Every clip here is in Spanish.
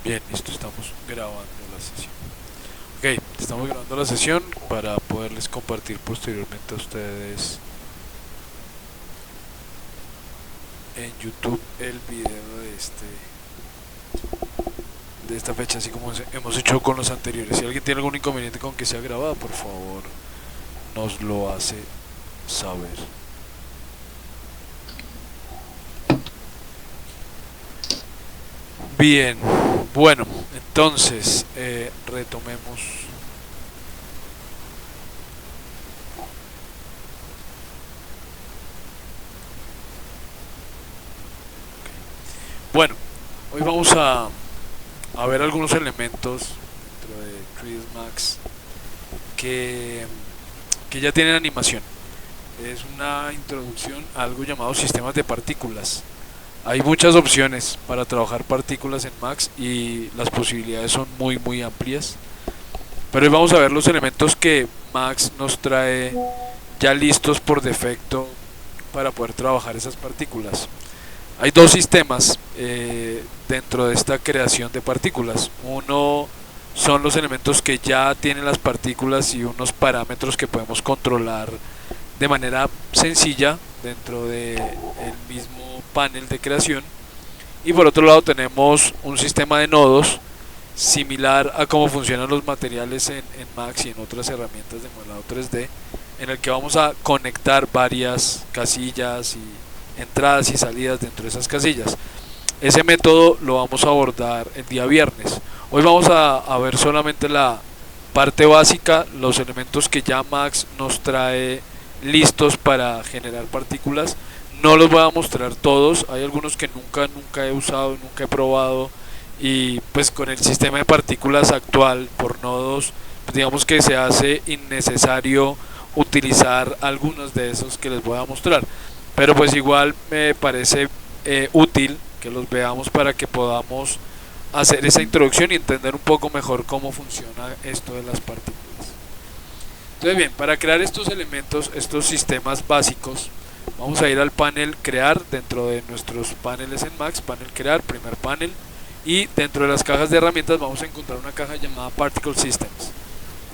Bien, listo, estamos grabando la sesión. Ok, estamos grabando la sesión para poderles compartir posteriormente a ustedes en YouTube el video de esta fecha, así como hemos hecho con los anteriores. Si alguien tiene algún inconveniente con que sea grabada, por favor, nos lo hace saber. Bien, bueno, entonces retomemos. Bueno, hoy vamos a ver algunos elementos dentro de 3ds Max que, que ya tienen animación. Es una introducción a algo llamado sistemas de partículas. Hay muchas opciones para trabajar partículas en Max y las posibilidades son muy amplias. Pero hoy vamos a ver los elementos que Max nos trae ya listos por defecto para poder trabajar esas partículas. Hay dos sistemas dentro de esta creación de partículas. Uno son los elementos que ya tienen las partículas y unos parámetros que podemos controlar de manera sencilla dentro del mismo panel de creación. Y por otro lado tenemos un sistema de nodos similar a cómo funcionan los materiales en Max y en otras herramientas de modelado 3D, en el que vamos a conectar varias casillas y entradas y salidas dentro de esas casillas. Ese método lo vamos a abordar el día viernes. Hoy vamos a ver solamente la parte básica, los elementos que ya Max nos trae listos para generar partículas. No los voy a mostrar todos, hay algunos que nunca he usado, nunca he probado, y pues con el sistema de partículas actual por nodos, pues digamos que se hace innecesario utilizar algunos de esos que les voy a mostrar, pero pues igual me parece útil que los veamos para que podamos hacer esa introducción y entender un poco mejor cómo funciona esto de las partículas. Entonces bien, para crear estos elementos, estos sistemas básicos, vamos a ir al panel crear dentro de nuestros paneles en Max, panel crear, primer panel, y dentro de las cajas de herramientas vamos a encontrar una caja llamada Particle Systems,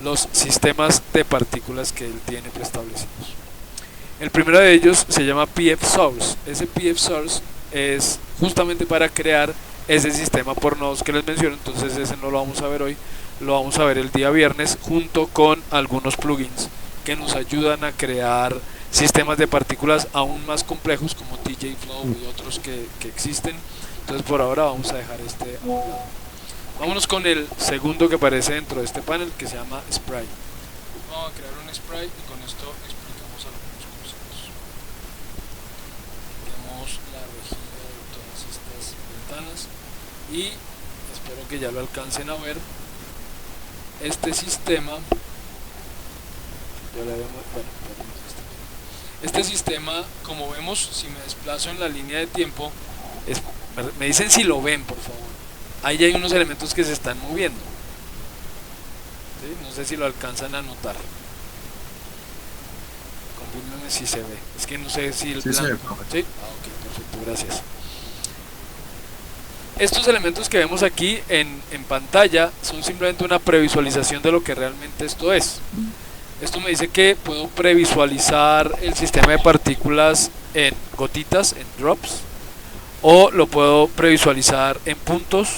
los sistemas de partículas que él tiene preestablecidos. El primero de ellos se llama PF Source. Ese PF Source es justamente para crear ese sistema por nodos que les menciono, entonces ese no lo vamos a ver hoy, lo vamos a ver el día viernes junto con algunos plugins que nos ayudan a crear sistemas de partículas aún más complejos como TJ Flow y otros que existen. Entonces por ahora vamos a dejar este a un lado. Vámonos con el segundo que aparece dentro de este panel, que se llama Spray. Vamos a crear un spray y con esto explicamos algunos conceptos. Tenemos la rejilla de todas estas ventanas y espero que ya lo alcancen a ver. Este sistema, ya lo vemos, bueno, este sistema, como vemos, si me desplazo en la línea de tiempo, me dicen si lo ven, por favor. Ahí hay unos elementos que se están moviendo. ¿Sí? No sé si lo alcanzan a notar. Confírmenme si se ve. Es que no sé si el Sí, sí, blanco. profe. ¿Sí? Ah, ok, perfecto, gracias. Estos elementos que vemos aquí en pantalla son simplemente una previsualización de lo que realmente esto es. Esto me dice que puedo previsualizar el sistema de partículas en gotitas, en drops, o lo puedo previsualizar en puntos,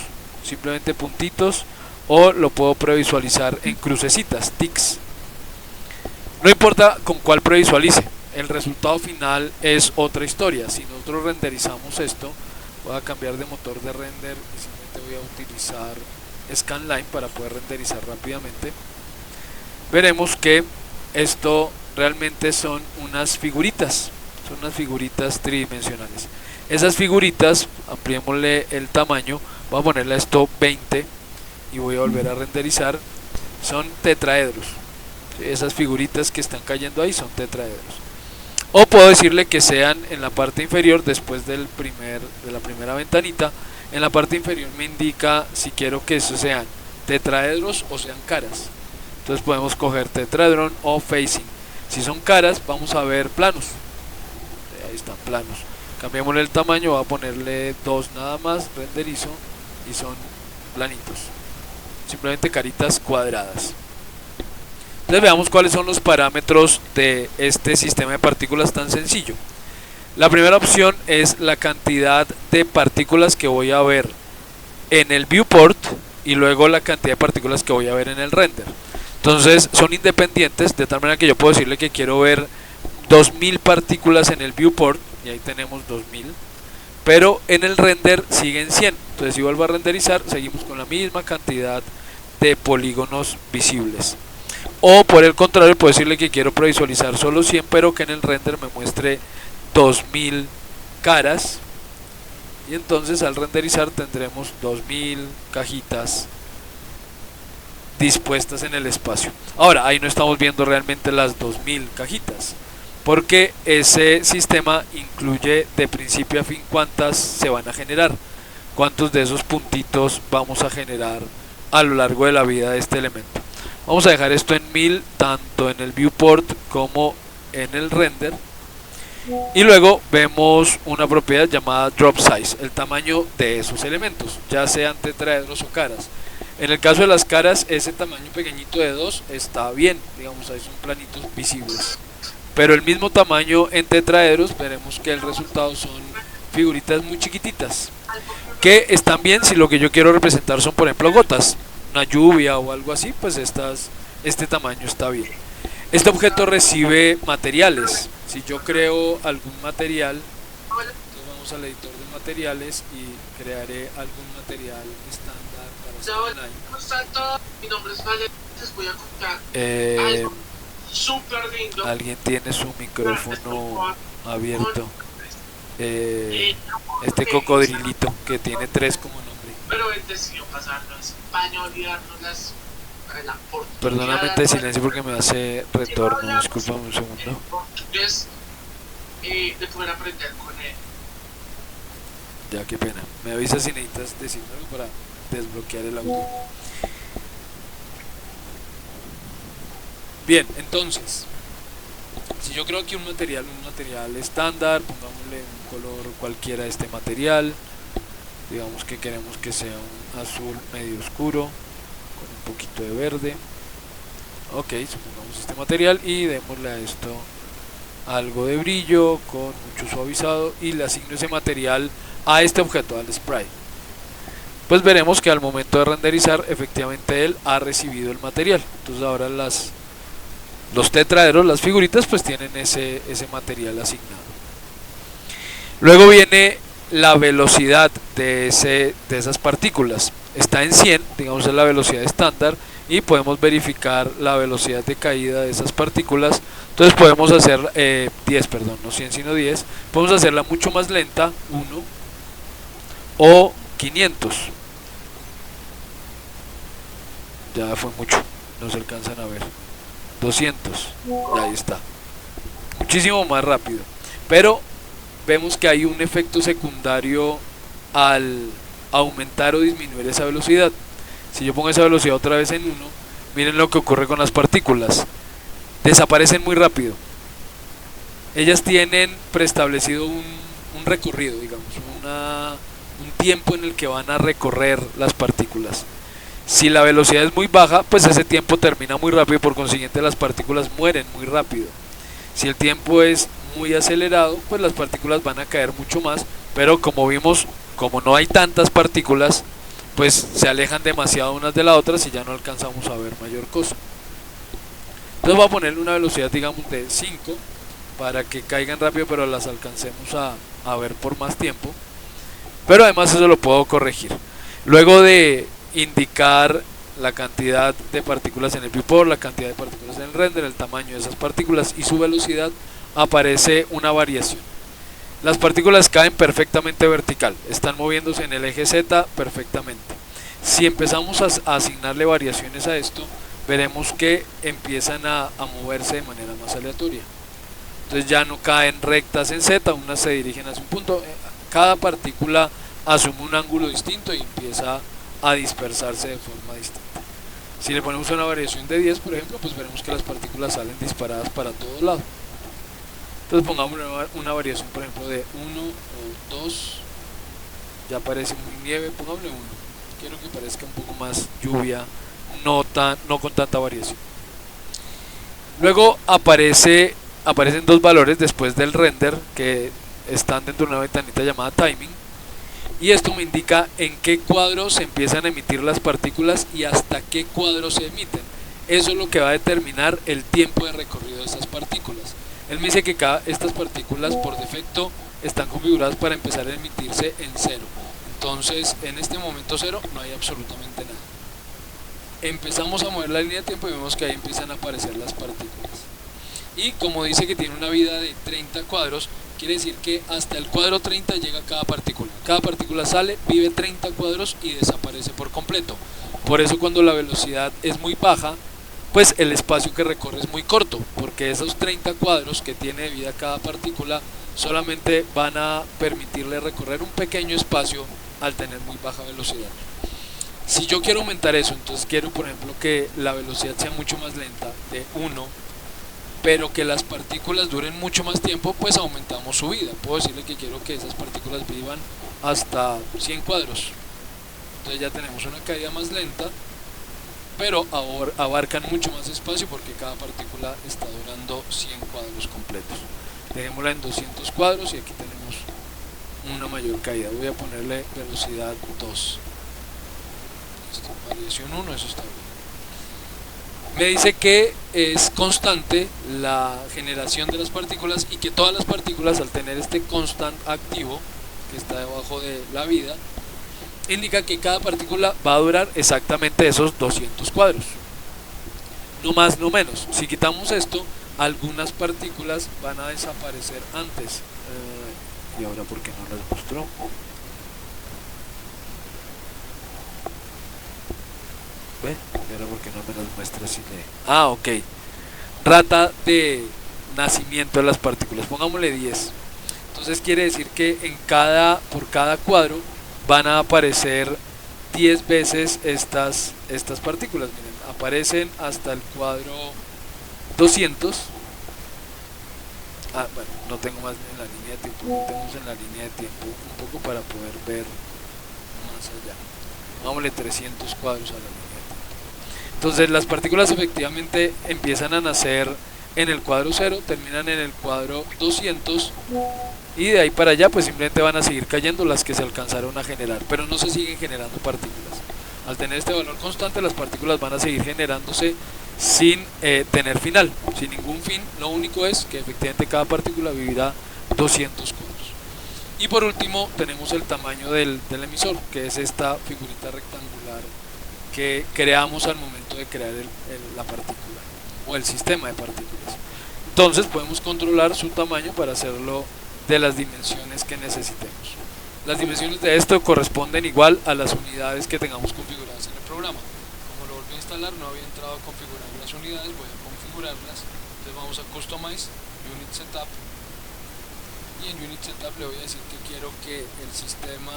simplemente puntitos, o lo puedo previsualizar en crucecitas, ticks. No importa con cuál previsualice, el resultado final es otra historia. Si nosotros renderizamos esto, voy a cambiar de motor de render y simplemente voy a utilizar Scanline para poder renderizar rápidamente. Veremos que esto realmente son unas figuritas tridimensionales. Esas figuritas, ampliémosle el tamaño, voy a ponerle a esto 20 y voy a volver a renderizar, son tetraedros. Esas figuritas que están cayendo ahí son tetraedros. O puedo decirle que sean en la parte inferior, después de la primera ventanita, en la parte inferior me indica si quiero que esos sean tetraedros o sean caras. Entonces podemos coger tetraedron o facing. Si son caras, vamos a ver planos. Ahí están planos. Cambiémosle el tamaño, voy a ponerle 2 nada más, renderizo, y son planitos, simplemente caritas cuadradas. Entonces veamos cuáles son los parámetros de este sistema de partículas tan sencillo. La primera opción es la cantidad de partículas que voy a ver en el viewport y luego la cantidad de partículas que voy a ver en el render. Entonces son independientes, de tal manera que yo puedo decirle que quiero ver 2000 partículas en el viewport y ahí tenemos 2000, pero en el render siguen 100. Entonces si vuelvo a renderizar, seguimos con la misma cantidad de polígonos visibles. O por el contrario, puedo decirle que quiero previsualizar solo 100, pero que en el render me muestre 2000 caras. Y entonces al renderizar tendremos 2000 cajitas dispuestas en el espacio. Ahora, ahí no estamos viendo realmente las 2000 cajitas, porque ese sistema incluye de principio a fin cuántas se van a generar, cuántos de esos puntitos vamos a generar a lo largo de la vida de este elemento. Vamos a dejar esto en 1000 tanto en el viewport como en el render. Y luego vemos una propiedad llamada drop size, el tamaño de esos elementos, ya sean tetraedros o caras. En el caso de las caras, ese tamaño pequeñito de 2 está bien, digamos, ahí son planitos visibles. Pero el mismo tamaño en tetraedros, veremos que el resultado son figuritas muy chiquititas, que están bien si lo que yo quiero representar son, por ejemplo, gotas, una lluvia o algo así, pues este tamaño está bien. Este objeto recibe materiales. Si yo creo algún material, entonces vamos al editor de materiales y crearé algún material estándar para hacer. Mi nombre es Vale, les voy a contar algo súper lindo. Alguien tiene su micrófono abierto. Este cocodrilito que tiene 3 como nombre. Pero él decidió pasarlo a español y darnos las. Perdóname de silencio porque me hace retorno, discúlpame un segundo. De poder aprender con él. Ya, qué pena. Me avisas si necesitas decirme algo para desbloquear el audio. Bien, entonces, si yo creo aquí un material estándar, pongámosle un color cualquiera a este material. Digamos que queremos que sea un azul medio oscuro con un poquito de verde. Ok, supongamos este material y démosle a esto algo de brillo con mucho suavizado y le asigno ese material a este objeto, al sprite. Pues veremos que al momento de renderizar efectivamente él ha recibido el material. Entonces ahora los tetraedros, las figuritas, pues tienen ese material asignado. Luego viene la velocidad de esas partículas. Está en 100, digamos es la velocidad estándar, y podemos verificar la velocidad de caída de esas partículas. Entonces podemos hacer 10, perdón, no 100 sino 10. Podemos hacerla mucho más lenta, 1 o 500. Ya fue mucho, no se alcanzan a ver. 200, y ahí está, muchísimo más rápido. Pero vemos que hay un efecto secundario al aumentar o disminuir esa velocidad. Si yo pongo esa velocidad otra vez en 1, miren lo que ocurre con las partículas. Desaparecen muy rápido. Ellas tienen preestablecido un recorrido, digamos, un tiempo en el que van a recorrer las partículas. Si la velocidad es muy baja, pues ese tiempo termina muy rápido y por consiguiente las partículas mueren muy rápido. Si el tiempo es muy acelerado, pues las partículas van a caer mucho más, pero como vimos, como no hay tantas partículas, pues se alejan demasiado unas de las otras y ya no alcanzamos a ver mayor cosa. Entonces voy a ponerle una velocidad, digamos, de 5 para que caigan rápido pero las alcancemos a ver por más tiempo. Pero además eso lo puedo corregir. Luego de indicar la cantidad de partículas en el viewport, la cantidad de partículas en el render, el tamaño de esas partículas y su velocidad, aparece una variación. Las partículas caen perfectamente vertical, están moviéndose en el eje Z perfectamente. Si empezamos a asignarle variaciones a esto, veremos que empiezan a moverse de manera más aleatoria. Entonces ya no caen rectas en Z, unas se dirigen hacia un punto. Cada partícula asume un ángulo distinto y empieza a dispersarse de forma distinta. Si le ponemos una variación de 10, por ejemplo, pues veremos que las partículas salen disparadas para todos lados. Entonces pongamos una variación, por ejemplo, de 1 o 2. Ya aparece muy nieve, pongámosle 1. quiero que parezca un poco más lluvia, no con tanta variación. Luego aparecen dos valores después del render que están dentro de una ventanita llamada timing, y esto me indica en qué cuadro se empiezan a emitir las partículas y hasta qué cuadro se emiten. Eso es lo que va a determinar el tiempo de recorrido de estas partículas. Él me dice que estas partículas por defecto están configuradas para empezar a emitirse en cero. Entonces en este momento cero no hay absolutamente nada. Empezamos a mover la línea de tiempo y vemos que ahí empiezan a aparecer las partículas. Y como dice que tiene una vida de 30 cuadros, quiere decir que hasta el cuadro 30 llega cada partícula. Cada partícula sale, vive 30 cuadros y desaparece por completo. Por eso cuando la velocidad es muy baja, pues el espacio que recorre es muy corto, porque esos 30 cuadros que tiene de vida cada partícula solamente van a permitirle recorrer un pequeño espacio al tener muy baja velocidad. Si yo quiero aumentar eso, entonces quiero por ejemplo que la velocidad sea mucho más lenta, de 1, pero que las partículas duren mucho más tiempo, pues aumentamos su vida. Puedo decirle que quiero que esas partículas vivan hasta 100 cuadros. Entonces ya tenemos una caída más lenta, pero abarcan mucho más espacio porque cada partícula está durando 100 cuadros completos. Dejémosla en 200 cuadros y aquí tenemos una mayor caída. Voy a ponerle velocidad 2. Variación 1, eso está bien. Me dice que es constante la generación de las partículas y que todas las partículas, al tener este constant activo que está debajo de la vida, indica que cada partícula va a durar exactamente esos 200 cuadros, no más no menos. Si quitamos esto, algunas partículas van a desaparecer antes. Y ahora, ¿por qué no las mostró? ¿Ve? Y ahora, ¿por qué no me las muestra así de... ok. Rata de nacimiento de las partículas, pongámosle 10. Entonces quiere decir que por cada cuadro van a aparecer 10 veces estas partículas. Miren, aparecen hasta el cuadro 200. Bueno, no tengo más en la línea de tiempo, tenemos en la línea de tiempo un poco para poder ver más allá. Vámonos 300 cuadros a la línea de tiempo. Entonces las partículas efectivamente empiezan a nacer en el cuadro 0, terminan en el cuadro 200 y de ahí para allá pues simplemente van a seguir cayendo las que se alcanzaron a generar, pero no se siguen generando partículas. Al tener este valor constante, las partículas van a seguir generándose sin tener final, sin ningún fin. Lo único es que efectivamente cada partícula vivirá 200 cuadros. Y por último tenemos el tamaño del emisor, que es esta figurita rectangular que creamos al momento de crear la partícula o el sistema de partículas. Entonces podemos controlar su tamaño para hacerlo de las dimensiones que necesitemos. Las dimensiones de esto corresponden igual a las unidades que tengamos configuradas en el programa. Como lo volví a instalar, no había entrado a configurar las unidades, voy a configurarlas. Entonces vamos a Customize, Unit Setup, y en Unit Setup le voy a decir que quiero que el sistema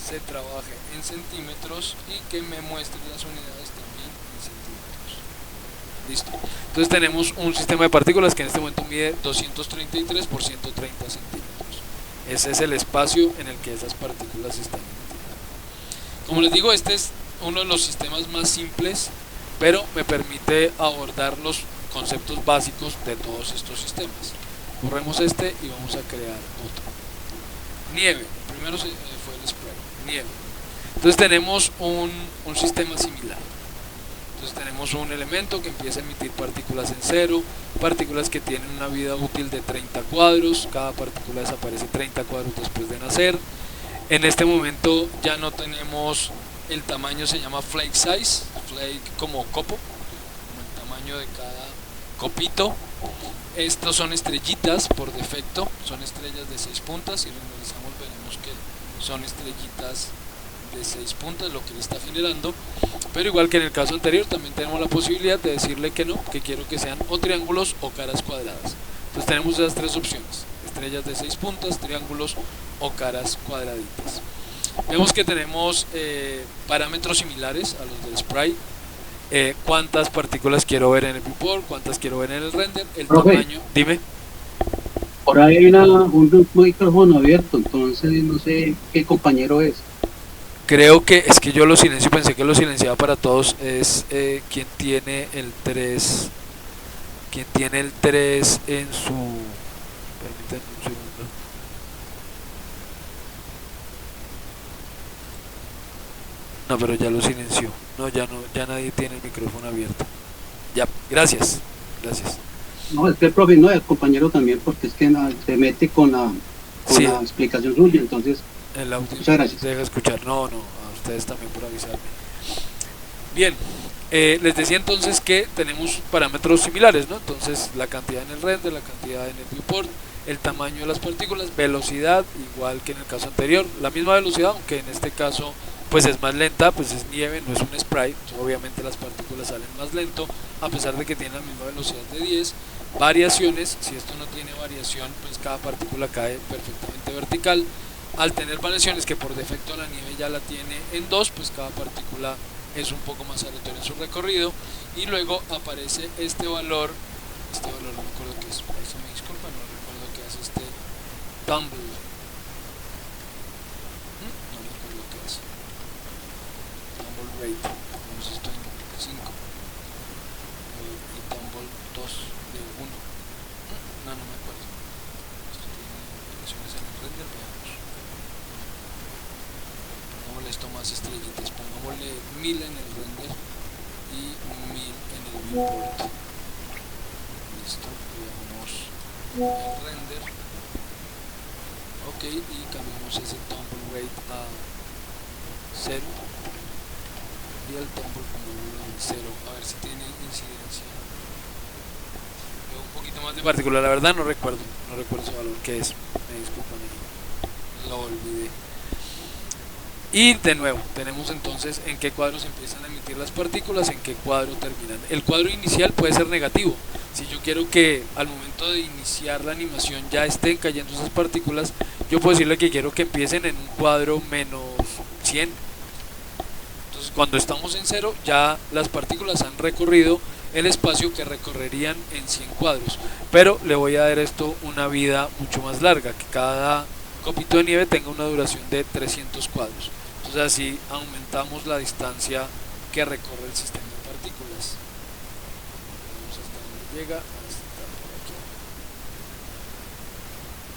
se trabaje en centímetros y que me muestre las unidades también en centímetros. Listo. Entonces tenemos un sistema de partículas que en este momento mide 233 por 130 centímetros. Ese es el espacio en el que esas partículas están emitidas. Como les digo, este es uno de los sistemas más simples, pero me permite abordar los conceptos básicos de todos estos sistemas. Borremos este y vamos a crear otro. Nieve. Primero fue el spray. Nieve. Entonces tenemos un sistema similar. Entonces tenemos un elemento que empieza a emitir partículas en cero, partículas que tienen una vida útil de 30 cuadros, cada partícula desaparece 30 cuadros después de nacer. En este momento ya no tenemos, el tamaño se llama flake size, flake como copo, como el tamaño de cada copito. Estos son estrellitas por defecto, son estrellas de 6 puntas, si lo analizamos veremos que son estrellitas de 6 puntas lo que le está generando, pero igual que en el caso anterior también tenemos la posibilidad de decirle que no, que quiero que sean o triángulos o caras cuadradas. Entonces tenemos esas tres opciones: estrellas de 6 puntas, triángulos o caras cuadraditas. Vemos que tenemos parámetros similares a los del sprite. Cuántas partículas quiero ver en el viewport, cuántas quiero ver en el render, el tamaño. Dime. Por ahí hay un micrófono abierto, entonces no sé qué compañero es. Creo que es que yo lo silencio, pensé que lo silenciaba para todos. Es quien tiene el 3. Quien tiene el 3 en su. Permítanme un segundo. No, pero ya lo silenció. No, ya nadie tiene el micrófono abierto. Ya, gracias. Gracias. No, es que el profe, no, el compañero también, porque es que se mete con Sí, la explicación suya, entonces, el audio muchas no gracias. se deja escuchar. No, a ustedes también por avisarme. Bien, les decía entonces que tenemos parámetros similares, ¿no? Entonces la cantidad en el render, la cantidad en el viewport, el tamaño de las partículas, velocidad, igual que en el caso anterior, la misma velocidad, aunque en este caso pues es más lenta, pues es nieve, no es un sprite, obviamente las partículas salen más lento, a pesar de que tienen la misma velocidad de 10. Variaciones, si esto no tiene variación, pues cada partícula cae perfectamente vertical. Al tener variaciones que por defecto la nieve ya la tiene en 2, pues cada partícula es un poco más aleatorio en su recorrido. Y luego aparece este valor no me acuerdo qué es, ahí se me disculpa, no recuerdo qué hace este tumble, no recuerdo qué hace, tumble rate, vamos esto en 5 y tumble 2 de 1, no me acuerdo, esto tiene variaciones en el render, veamos, pongámosle esto más estrellitas, pongámosle 1000 en el render y 1000 en el viewport. Listo, veamos el render. Ok, y cambiamos ese tumble rate a 0 y el tumble pongámoslo en 0, a ver si tiene incidencia. Veo un poquito más de partícula, la verdad no recuerdo ese valor que es, me disculpan, lo olvidé. Y de nuevo, tenemos entonces en qué cuadros empiezan a emitir las partículas, en qué cuadro terminan. El cuadro inicial puede ser negativo. Si yo quiero que al momento de iniciar la animación ya estén cayendo esas partículas, yo puedo decirle que quiero que empiecen en un cuadro menos 100. Entonces cuando estamos en 0, ya las partículas han recorrido el espacio que recorrerían en 100 cuadros. Pero le voy a dar esto una vida mucho más larga, que cada copito de nieve tenga una duración de 300 cuadros. Entonces así aumentamos la distancia que recorre el sistema de partículas. Vamos hasta donde llega, hasta por aquí.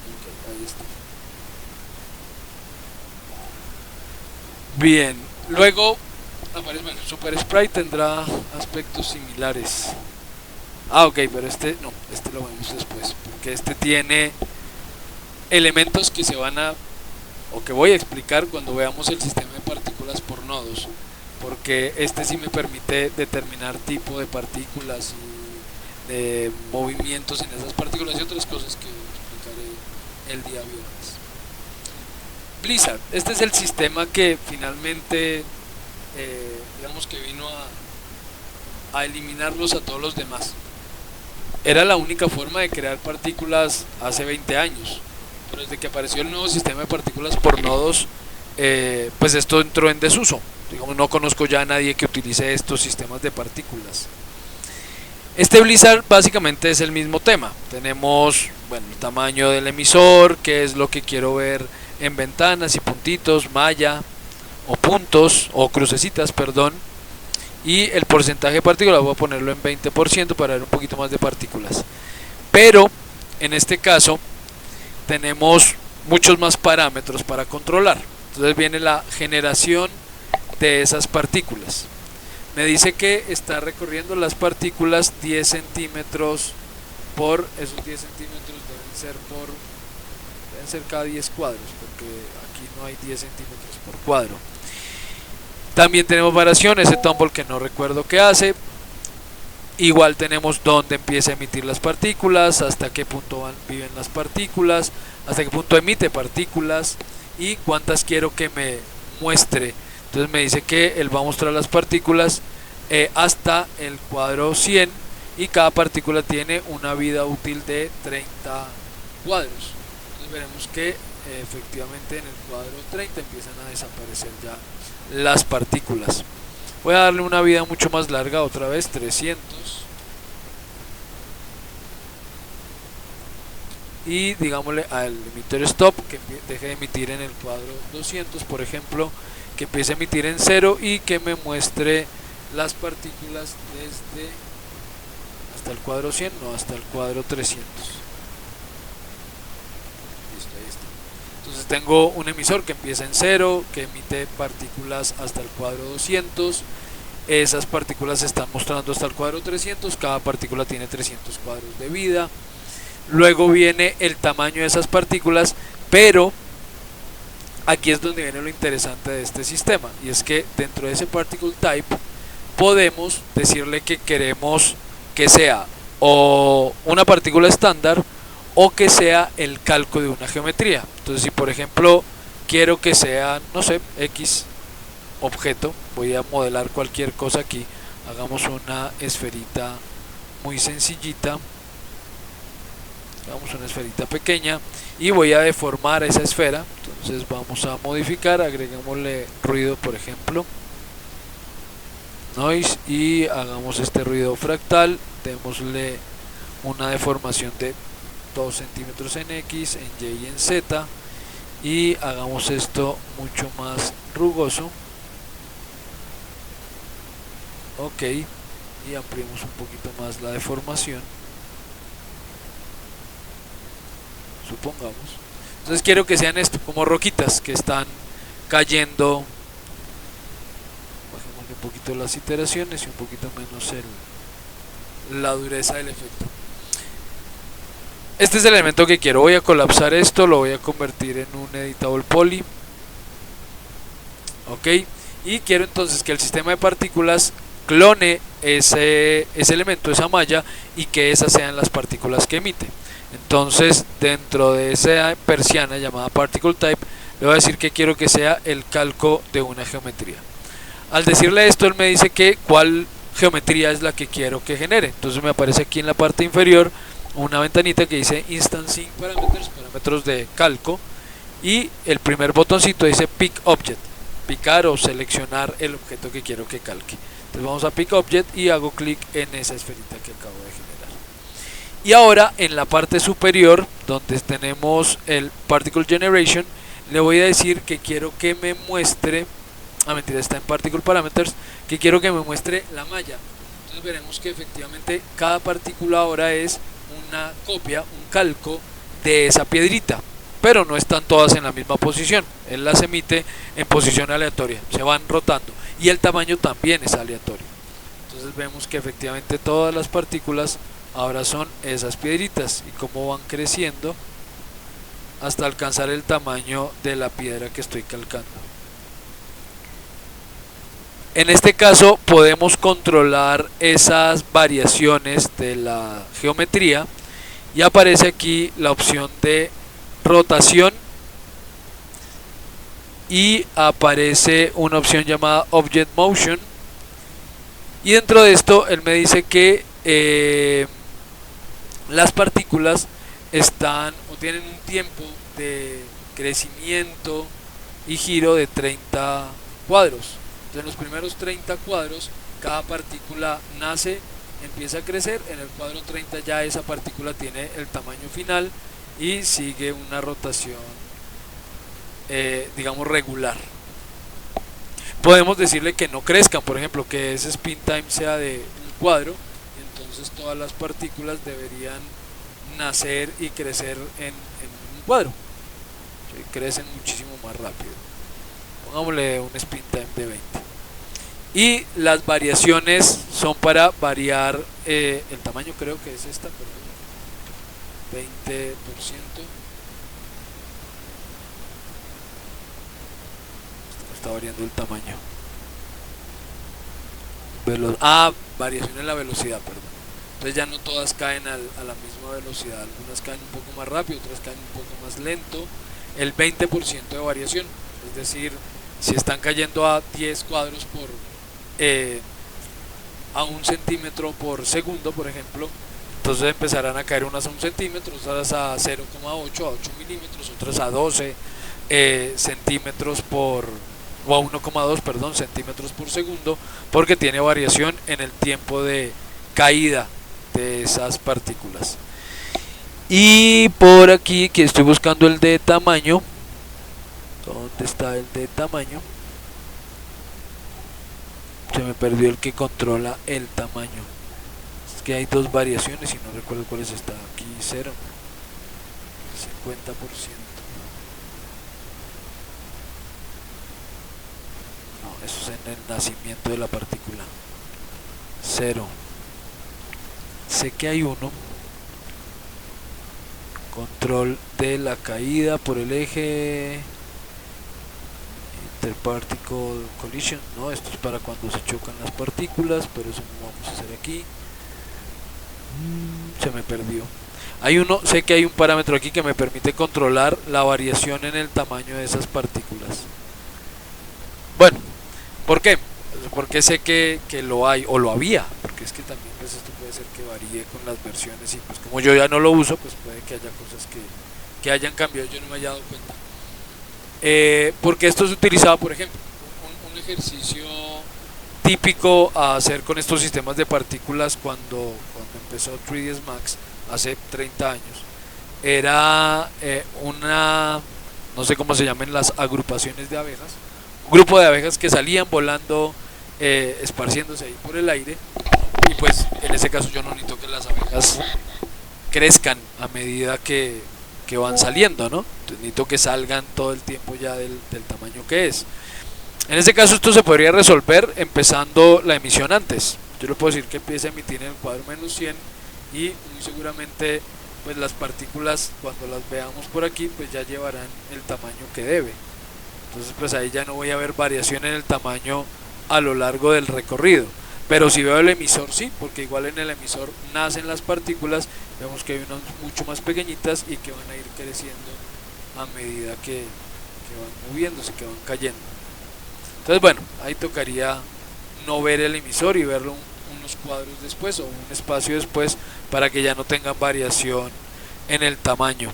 Ok, ahí está. Bien, luego aparece, bueno, Super Sprite tendrá aspectos similares. Ah, ok, pero este no, este lo vemos después, porque este tiene elementos que se van a, o que voy a explicar cuando veamos el sistema de partículas por nodos, porque este sí me permite determinar tipo de partículas y de movimientos en esas partículas y otras cosas que explicaré el día viernes. Blizzard, este es el sistema que finalmente digamos que vino a eliminarlos a todos los demás. Era la única forma de crear partículas hace 20 años, pero desde que apareció el nuevo sistema de partículas por nodos, pues esto entró en desuso. Digamos, no conozco ya a nadie que utilice estos sistemas de partículas. Este Blizzard básicamente es el mismo tema. Tenemos, bueno, el tamaño del emisor, que es lo que quiero ver en ventanas y puntitos, malla o puntos o crucecitas, perdón, y el porcentaje de partículas voy a ponerlo en 20% para ver un poquito más de partículas. Pero en este caso tenemos muchos más parámetros para controlar. Entonces viene la generación de esas partículas. Me dice que está recorriendo las partículas 10 centímetros por, esos 10 centímetros deben ser cada 10 cuadros, porque aquí no hay 10 centímetros por cuadro. También tenemos variaciones, ese tumble que no recuerdo qué hace. Igual tenemos dónde empieza a emitir las partículas, hasta qué punto viven las partículas, hasta qué punto emite partículas y cuántas quiero que me muestre. Entonces me dice que él va a mostrar las partículas hasta el cuadro 100 y cada partícula tiene una vida útil de 30 cuadros. Entonces veremos que efectivamente en el cuadro 30 empiezan a desaparecer ya las partículas. Voy a darle una vida mucho más larga, otra vez 300, y digámosle al emitter stop que deje de emitir en el cuadro 200, por ejemplo, que empiece a emitir en 0 y que me muestre las partículas desde hasta el cuadro 100, no, hasta el cuadro 300. Listo, ahí está. Entonces tengo un emisor que empieza en 0, que emite partículas hasta el cuadro 200. Esas partículas se están mostrando hasta el cuadro 300, cada partícula tiene 300 cuadros de vida. Luego viene el tamaño de esas partículas, pero aquí es donde viene lo interesante de este sistema, y es que dentro de ese particle type podemos decirle que queremos que sea o una partícula estándar o que sea el calco de una geometría. Entonces, si por ejemplo quiero que sea, no sé, X objeto, voy a modelar cualquier cosa aquí, hagamos una esferita muy sencillita, hagamos una esferita pequeña y voy a deformar esa esfera. Entonces vamos a modificar, agreguémosle ruido, por ejemplo noise, y hagamos este ruido fractal, démosle una deformación de 2 centímetros en X, en Y y en Z, y hagamos esto mucho más rugoso. Ok, y ampliemos un poquito más la deformación, supongamos. Entonces quiero que sean esto, como roquitas que están cayendo. Bajemos un poquito las iteraciones y un poquito menos la dureza del efecto. Este es el elemento que quiero. Voy a colapsar esto, lo voy a convertir en un editable poly. Ok, y quiero entonces que el sistema de partículas clone ese elemento, esa malla, y que esas sean las partículas que emite. Entonces dentro de esa persiana llamada particle type le voy a decir que quiero que sea el calco de una geometría. Al decirle esto, él me dice que cuál geometría es la que quiero que genere. Entonces me aparece aquí en la parte inferior una ventanita que dice instancing parameters, parámetros de calco, y el primer botoncito dice pick object, picar o seleccionar el objeto que quiero que calque. Entonces vamos a pick object y hago clic en esa esferita que acabo de generar. Y ahora en la parte superior, donde tenemos el particle generation, le voy a decir que quiero que me muestre, mentira, está en particle parameters, que quiero que me muestre la malla. Entonces veremos que efectivamente cada partícula ahora es una copia, un calco de esa piedrita, pero no están todas en la misma posición. Él las emite en posición aleatoria, se van rotando, y el tamaño también es aleatorio. Entonces vemos que efectivamente todas las partículas ahora son esas piedritas, y cómo van creciendo hasta alcanzar el tamaño de la piedra que estoy calcando. En este caso podemos controlar esas variaciones de la geometría, y aparece aquí la opción de rotación, y aparece una opción llamada Object Motion, y dentro de esto él me dice que las partículas están o tienen un tiempo de crecimiento y giro de 30 cuadros. En los primeros 30 cuadros cada partícula nace, empieza a crecer, en el cuadro 30 ya esa partícula tiene el tamaño final y sigue una rotación digamos regular. Podemos decirle que no crezcan, por ejemplo, que ese spin time sea de un cuadro, entonces todas las partículas deberían nacer y crecer en un cuadro, ¿sí? Crecen muchísimo más rápido. Pongámosle un spin time de 20. Y las variaciones son para variar el tamaño, creo que es esta, perdón, 20%. Está variando el tamaño. Variación en la velocidad, perdón. Entonces ya no todas caen a la misma velocidad, algunas caen un poco más rápido, otras caen un poco más lento. El 20% de variación, es decir, si están cayendo a 10 cuadros a 1 centímetro por segundo, por ejemplo, entonces empezarán a caer unas a 1 centímetro, otras a 0,8, a 8 milímetros, otras a 12 centímetros o a 1,2, perdón, centímetros por segundo, porque tiene variación en el tiempo de caída de esas partículas. Y por aquí que estoy buscando el de tamaño, ¿dónde está el de tamaño? Se me perdió el que controla el tamaño. Es que hay dos variaciones y no recuerdo cuál es esta. Aquí 0, 50%. No, eso es en el nacimiento de la partícula. 0. Sé que hay uno. Control de la caída por el eje. Interparticle collision. No, esto es para cuando se chocan las partículas, pero eso no vamos a hacer aquí. Se me perdió. Hay uno, sé que hay un parámetro aquí que me permite controlar la variación en el tamaño de esas partículas. Bueno, ¿por qué? Porque sé que lo hay, o lo había, porque es que también pues esto puede ser que varíe con las versiones y pues como yo ya no lo uso, pues puede que haya cosas que hayan cambiado, yo no me haya dado cuenta. Porque esto se utilizaba, por ejemplo, un ejercicio típico a hacer con estos sistemas de partículas cuando empezó 3ds Max hace 30 años era no sé cómo se llaman las agrupaciones de abejas, un grupo de abejas que salían volando, esparciéndose ahí por el aire, y pues en ese caso yo no necesito que las abejas crezcan a medida que van saliendo, ¿no? Entonces necesito que salgan todo el tiempo ya del tamaño que es. En este caso esto se podría resolver empezando la emisión antes. Yo le puedo decir que empiece a emitir en el cuadro menos 100 y muy seguramente pues las partículas cuando las veamos por aquí pues ya llevarán el tamaño que debe. Entonces pues ahí ya no voy a ver variación en el tamaño a lo largo del recorrido. Pero si veo el emisor sí, porque igual en el emisor nacen las partículas, vemos que hay unas mucho más pequeñitas y que van a ir creciendo a medida que van moviéndose, que van cayendo. Entonces bueno, ahí tocaría no ver el emisor y verlo unos cuadros después o un espacio después para que ya no tengan variación en el tamaño.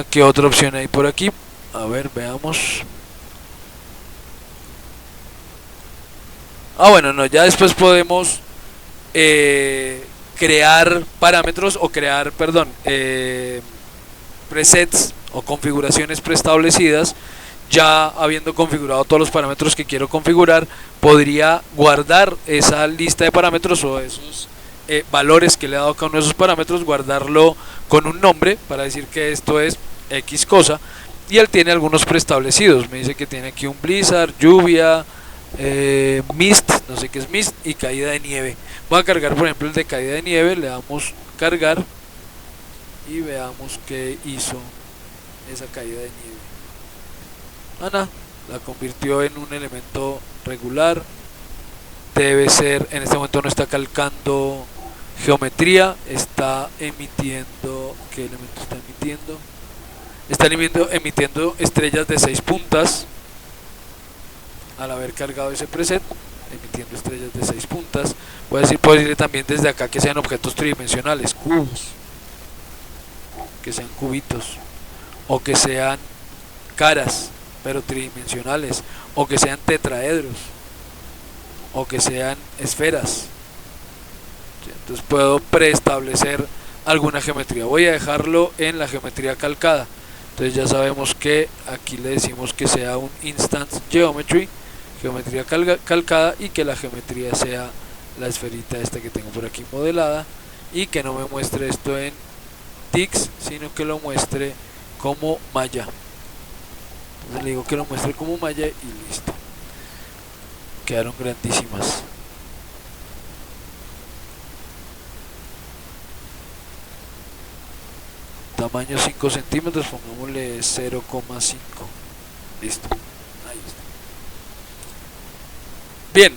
¿Qué otra opción hay por aquí? A ver, veamos. Bueno, no, ya después podemos crear parámetros o crear, perdón, presets o configuraciones preestablecidas. Ya habiendo configurado todos los parámetros que quiero configurar, podría guardar esa lista de parámetros o esos valores que le he dado a cada uno de esos parámetros, guardarlo con un nombre para decir que esto es X cosa, y él tiene algunos preestablecidos. Me dice que tiene aquí un blizzard, lluvia, mist, no sé qué es mist, y caída de nieve. Voy a cargar por ejemplo el de caída de nieve, le damos cargar y veamos qué hizo esa caída de nieve. La convirtió en un elemento regular. Debe ser, en este momento no está calcando geometría, está emitiendo, ¿qué elemento está emitiendo? Está emitiendo estrellas de 6 puntas. Al haber cargado ese preset, emitiendo estrellas de 6 puntas. Puedo decirle también desde acá que sean objetos tridimensionales, cubos, que sean cubitos, o que sean caras pero tridimensionales, o que sean tetraedros, o que sean esferas. Entonces puedo preestablecer alguna geometría. Voy a dejarlo en la geometría calcada. Entonces ya sabemos que aquí le decimos que sea un instance geometry, geometría calcada, y que la geometría sea la esferita esta que tengo por aquí modelada, y que no me muestre esto en ticks, sino que lo muestre como malla. Entonces le digo que lo muestre como malla y listo. Quedaron grandísimas. Tamaño 5 centímetros, pongámosle 0,5. Listo. Ahí está. Bien,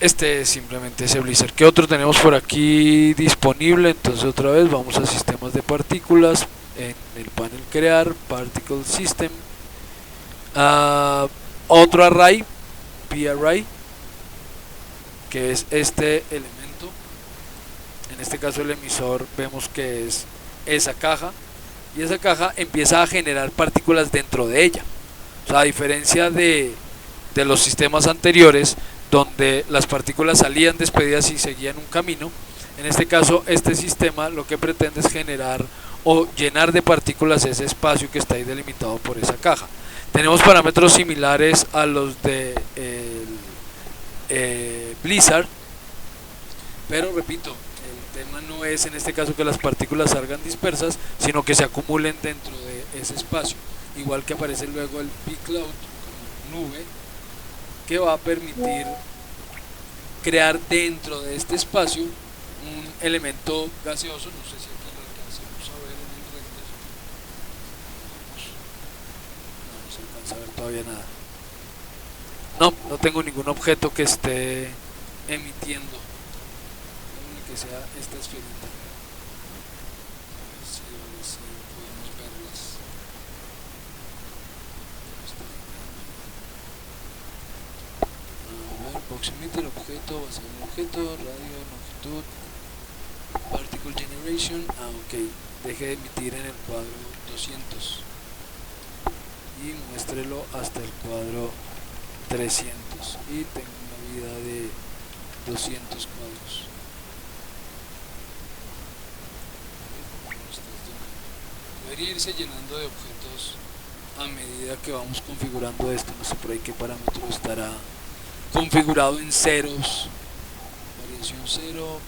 este es simplemente ese Blizzard. ¿Qué otro tenemos por aquí disponible? Entonces otra vez vamos a sistemas de partículas. En el panel crear, particle system, otro array, p-array, que es este elemento. En este caso el emisor vemos que es esa caja, y esa caja empieza a generar partículas dentro de ella. O sea, a diferencia de los sistemas anteriores donde las partículas salían despedidas y seguían un camino, en este caso este sistema lo que pretende es generar o llenar de partículas ese espacio que está ahí delimitado por esa caja. Tenemos parámetros similares a los de Blizzard, pero repito, el tema no es en este caso que las partículas salgan dispersas, sino que se acumulen dentro de ese espacio, igual que aparece luego el bCloud como nube, que va a permitir crear dentro de este espacio un elemento gaseoso. No sé si aquí lo alcancemos a ver en el render. No se alcanza a ver todavía nada. No tengo ningún objeto que esté emitiendo, que sea esta esferita. A ver si podemos verlas. A ver, box emitter, objeto, basado en objeto, radio, longitud, particle generation. Ok, deje de emitir en el cuadro 200 y muéstrelo hasta el cuadro 300 y tengo una vida de 200 cuadros. Debería irse llenando de objetos a medida que vamos configurando esto. No sé por ahí qué parámetro estará configurado en ceros. Variación 0,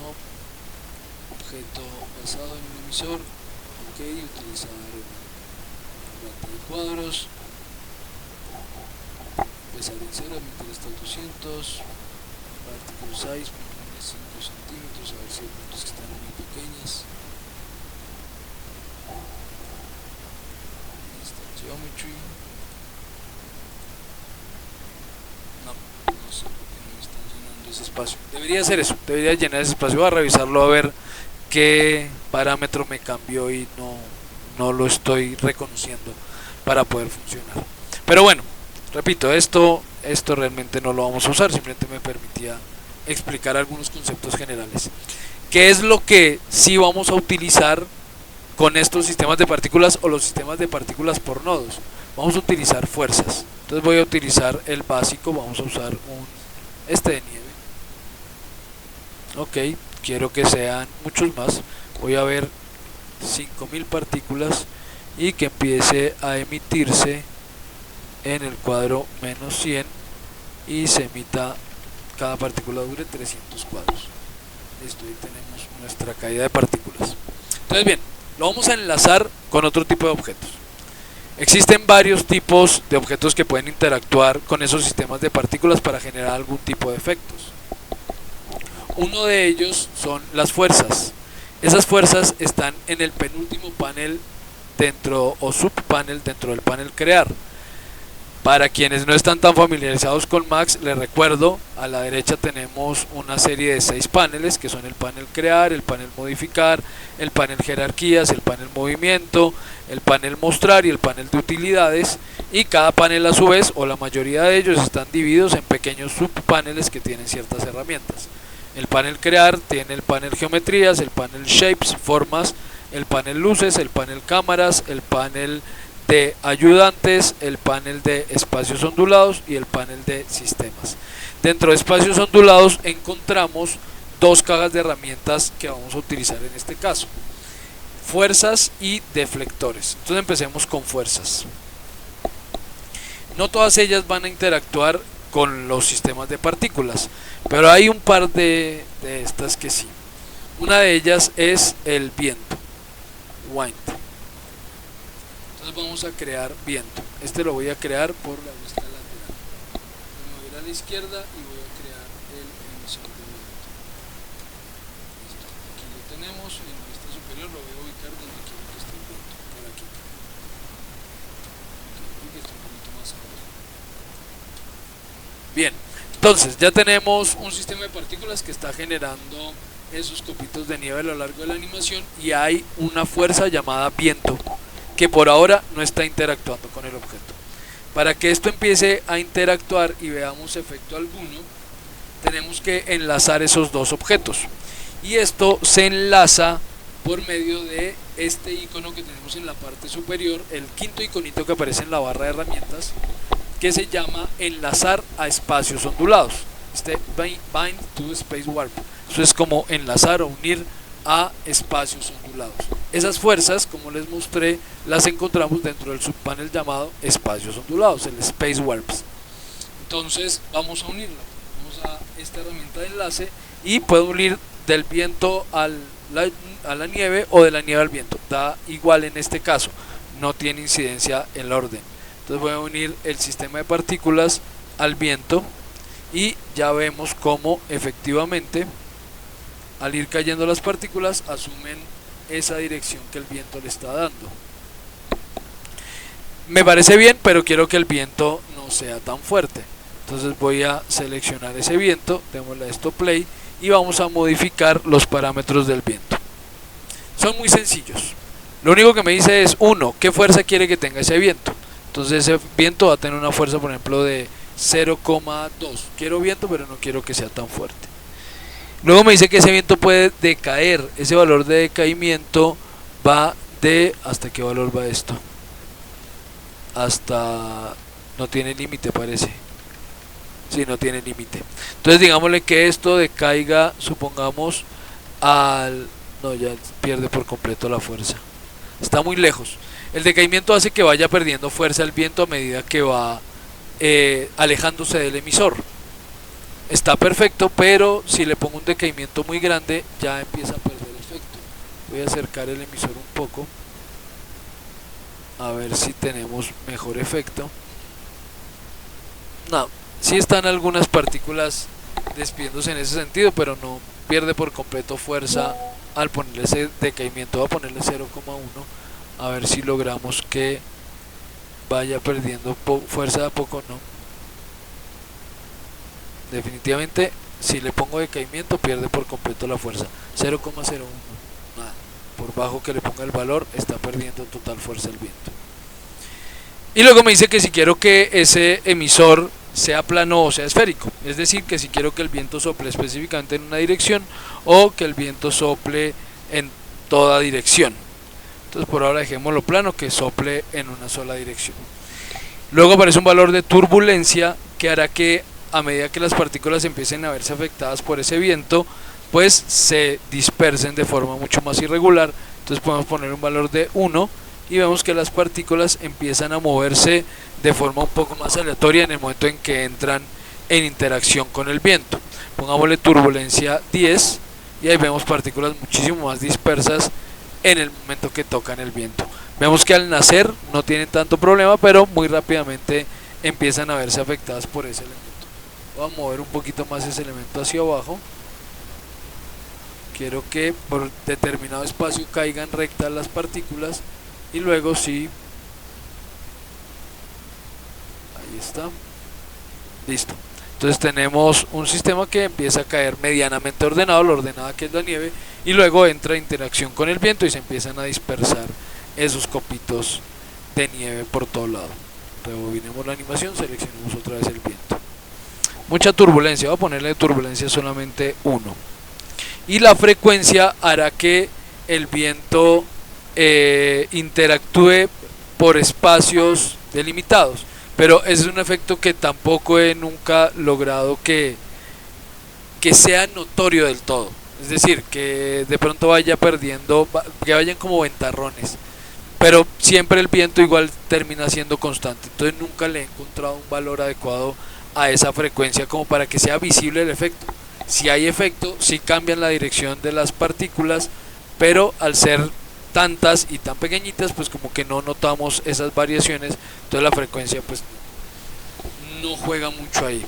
no. Objeto basado en un emisor. Ok, utilizar rata de cuadros. Empezar en 0, emitir hasta 200. Particle size, 5 centímetros. A ver si hay puntos que están muy pequeñas. Geometry. No sé por qué no me están llenando ese espacio. Debería ser eso, debería llenar ese espacio. Voy a revisarlo a ver qué parámetro me cambió y no lo estoy reconociendo para poder funcionar. Pero bueno, repito, esto realmente no lo vamos a usar, simplemente me permitía explicar algunos conceptos generales. ¿Qué es lo que sí vamos a utilizar con estos sistemas de partículas o los sistemas de partículas por nodos? Vamos a utilizar fuerzas. Entonces voy a utilizar el básico, vamos a usar este de nieve. Ok, quiero que sean muchos más. Voy a ver 5000 partículas y que empiece a emitirse en el cuadro menos 100 y se emita, cada partícula dure 300 cuadros. Listo, ahí tenemos nuestra caída de partículas. Entonces bien, lo vamos a enlazar con otro tipo de objetos. Existen varios tipos de objetos que pueden interactuar con esos sistemas de partículas para generar algún tipo de efectos. Uno de ellos son las fuerzas. Esas fuerzas están en el penúltimo panel dentro o subpanel dentro del panel crear. Para quienes no están tan familiarizados con Max, les recuerdo, a la derecha tenemos una serie de 6 paneles que son el panel crear, el panel modificar, el panel jerarquías, el panel movimiento, el panel mostrar y el panel de utilidades, y cada panel a su vez, o la mayoría de ellos, están divididos en pequeños subpaneles que tienen ciertas herramientas. El panel crear tiene el panel geometrías, el panel shapes, formas, el panel luces, el panel cámaras, el panel de ayudantes, el panel de espacios ondulados y el panel de sistemas. Dentro de espacios ondulados encontramos dos cajas de herramientas que vamos a utilizar en este caso: fuerzas y deflectores. Entonces empecemos con fuerzas. No todas ellas van a interactuar con los sistemas de partículas, pero hay un par de estas que sí. Una de ellas es el viento, wind. Entonces vamos a crear viento. Este lo voy a crear por la vista lateral. Me voy a ir a la izquierda y voy a crear el emisor de viento. Listo. Aquí lo tenemos en la vista superior. Lo voy a ubicar donde quiero que esté el viento. Por aquí. Aquí que esté un poquito más abajo. Bien. Entonces ya tenemos un sistema de partículas que está generando esos copitos de nieve a lo largo de la animación, y hay una fuerza llamada viento que por ahora no está interactuando con el objeto. Para que esto empiece a interactuar y veamos efecto alguno, tenemos que enlazar esos dos objetos, y esto se enlaza por medio de este icono que tenemos en la parte superior, el quinto iconito que aparece en la barra de herramientas, que se llama enlazar a espacios ondulados. Este bind to space warp, eso es como enlazar o unir a espacios ondulados. Esas fuerzas, como les mostré, las encontramos dentro del subpanel llamado espacios ondulados, el Space Warps. Entonces vamos a unirlo, vamos a esta herramienta de enlace y puedo unir del viento a la nieve o de la nieve al viento, da igual en este caso, no tiene incidencia en la orden. Entonces voy a unir el sistema de partículas al viento y ya vemos cómo efectivamente al ir cayendo las partículas asumen esa dirección que el viento le está dando. Me parece bien, pero quiero que el viento no sea tan fuerte. Entonces voy a seleccionar ese viento, démosle a esto play y vamos a modificar los parámetros del viento. Son muy sencillos. Lo único que me dice es, uno, qué fuerza quiere que tenga ese viento. Entonces ese viento va a tener una fuerza, por ejemplo, de 0,2. Quiero viento, pero no quiero que sea tan fuerte. Luego me dice que ese viento puede decaer. Ese valor de decaimiento va de... ¿hasta qué valor va esto? Hasta... no tiene límite, parece. Sí, no tiene límite. Entonces digámosle que esto decaiga, supongamos, al... no, ya pierde por completo la fuerza. Está muy lejos. El decaimiento hace que vaya perdiendo fuerza el viento a medida que va alejándose del emisor. Está perfecto, pero si le pongo un decaimiento muy grande ya empieza a perder efecto. Voy a acercar el emisor un poco a ver si tenemos mejor efecto. No, sí están algunas partículas despidiéndose en ese sentido, pero no pierde por completo fuerza al ponerle ese decaimiento. Voy a ponerle 0,1 a ver si logramos que vaya perdiendo fuerza de a poco. No, definitivamente si le pongo decaimiento pierde por completo la fuerza. 0,01, nada, por bajo que le ponga el valor está perdiendo total fuerza el viento. Y luego me dice que si quiero que ese emisor sea plano o sea esférico, es decir, que si quiero que el viento sople específicamente en una dirección o que el viento sople en toda dirección. Entonces por ahora dejémoslo plano, que sople en una sola dirección. Luego aparece un valor de turbulencia que hará que a medida que las partículas empiecen a verse afectadas por ese viento, pues se dispersen de forma mucho más irregular. Entonces podemos poner un valor de 1 y vemos que las partículas empiezan a moverse de forma un poco más aleatoria en el momento en que entran en interacción con el viento. Pongámosle turbulencia 10 y ahí vemos partículas muchísimo más dispersas en el momento que tocan el viento. Vemos que al nacer no tienen tanto problema, pero muy rápidamente empiezan a verse afectadas por ese elemento. Voy a mover un poquito más ese elemento hacia abajo. Quiero que por determinado espacio caigan rectas las partículas y luego sí, ahí está, listo. Entonces tenemos un sistema que empieza a caer medianamente ordenado, lo ordenada que es la nieve, y luego entra en interacción con el viento y se empiezan a dispersar esos copitos de nieve por todo lado. Rebobinemos la animación, seleccionemos otra vez el viento. Mucha turbulencia, voy a ponerle turbulencia solamente 1. Y la frecuencia hará que el viento interactúe por espacios delimitados, pero ese es un efecto que tampoco he nunca logrado que sea notorio del todo. Es decir, que de pronto vaya perdiendo, que vayan como ventarrones, pero siempre el viento igual termina siendo constante. Entonces nunca le he encontrado un valor adecuado a esa frecuencia como para que sea visible el efecto. Si hay efecto, si cambian la dirección de las partículas, pero al ser tantas y tan pequeñitas, pues como que no notamos esas variaciones. Entonces la frecuencia pues no juega mucho ahí.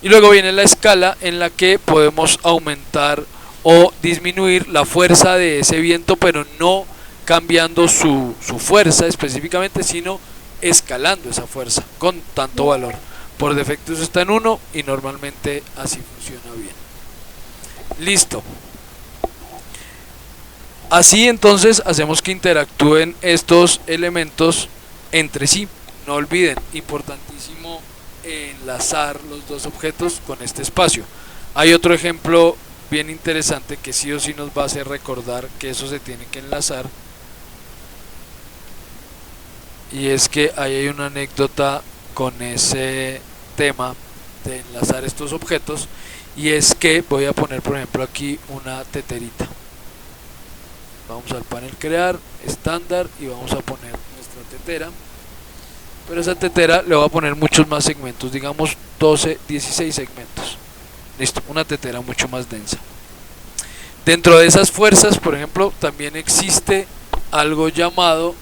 Y luego viene la escala en la que podemos aumentar o disminuir la fuerza de ese viento, pero no cambiando su fuerza específicamente, sino escalando esa fuerza con tanto valor. Por defecto eso está en 1 y normalmente así funciona bien. Listo. Así entonces hacemos que interactúen estos elementos entre sí. No olviden, importantísimo enlazar los dos objetos con este espacio. Hay otro ejemplo bien interesante que sí o sí nos va a hacer recordar que eso se tiene que enlazar, y es que ahí hay una anécdota con ese tema de enlazar estos objetos, y es que voy a poner por ejemplo aquí una teterita. Vamos al panel crear, estándar, y vamos a poner nuestra tetera. Pero esa tetera le voy a poner muchos más segmentos, digamos 12, 16 segmentos. Listo, una tetera mucho más densa. Dentro de esas fuerzas, por ejemplo, también existe algo llamado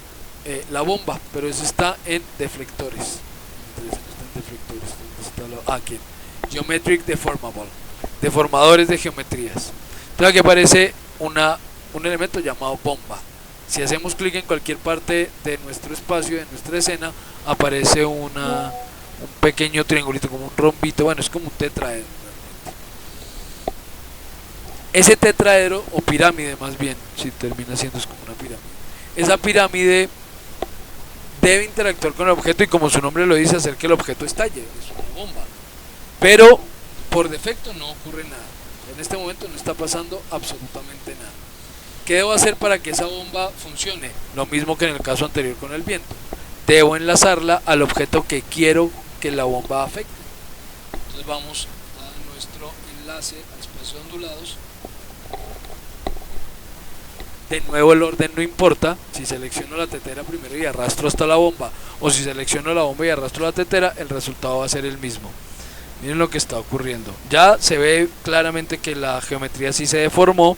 la bomba, pero eso está en deflectores. Aquí, Geometric Deformable, deformadores de geometrías. Entonces aquí aparece un elemento llamado bomba. Si hacemos clic en cualquier parte de nuestro espacio, de nuestra escena, aparece un pequeño triangulito, como un rombito, bueno, es como un tetraedro. Ese tetraedro, o pirámide más bien, si termina siendo es como una pirámide, esa pirámide debe interactuar con el objeto y, como su nombre lo dice, hacer que el objeto estalle, es una bomba. Pero por defecto no ocurre nada, en este momento no está pasando absolutamente nada. ¿Qué debo hacer para que esa bomba funcione? Lo mismo que en el caso anterior con el viento. Debo enlazarla al objeto que quiero que la bomba afecte. Entonces vamos a nuestro enlace a espacios ondulados. De nuevo el orden no importa. Si selecciono la tetera primero y arrastro hasta la bomba, o si selecciono la bomba y arrastro la tetera, el resultado va a ser el mismo. Miren lo que está ocurriendo. Ya se ve claramente que la geometría sí se deformó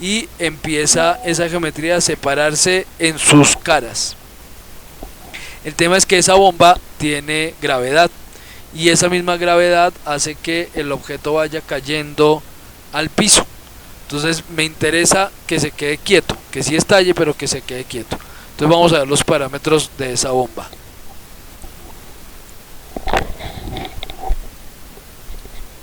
y empieza esa geometría a separarse en sus caras. El tema es que esa bomba tiene gravedad, y esa misma gravedad hace que el objeto vaya cayendo al piso. Entonces me interesa que se quede quieto, que sí estalle, pero que se quede quieto. Entonces vamos a ver los parámetros de esa bomba.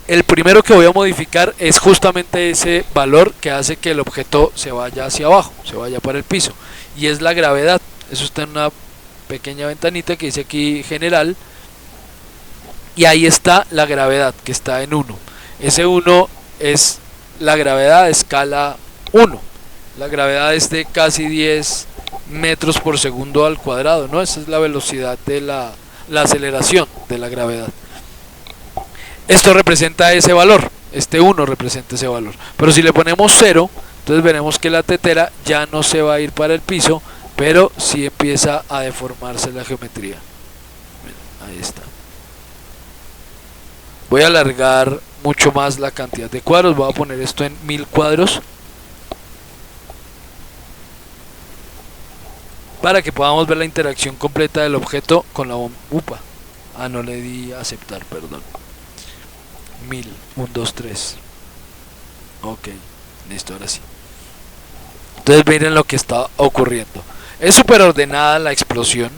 El primero que voy a modificar es justamente ese valor que hace que el objeto se vaya hacia abajo, se vaya para el piso, y es la gravedad. Eso está en una pequeña ventanita que dice aquí general, y ahí está la gravedad, que está en 1. Ese 1 es la gravedad de escala 1. La gravedad es de casi 10 metros por segundo al cuadrado, ¿no? Esa es la velocidad de la aceleración de la gravedad. Esto representa ese valor, este 1 representa ese valor. Pero si le ponemos 0, entonces veremos que la tetera ya no se va a ir para el piso, pero sí empieza a deformarse la geometría. Ahí está. Voy a alargar mucho más la cantidad de cuadros, voy a poner esto en 1000 cuadros para que podamos ver la interacción completa del objeto con la bomba. Upa, no le di a aceptar, perdón. 1000, 1, 2, 3. Ok, listo, ahora sí. Entonces miren lo que está ocurriendo. Es súper ordenada la explosión,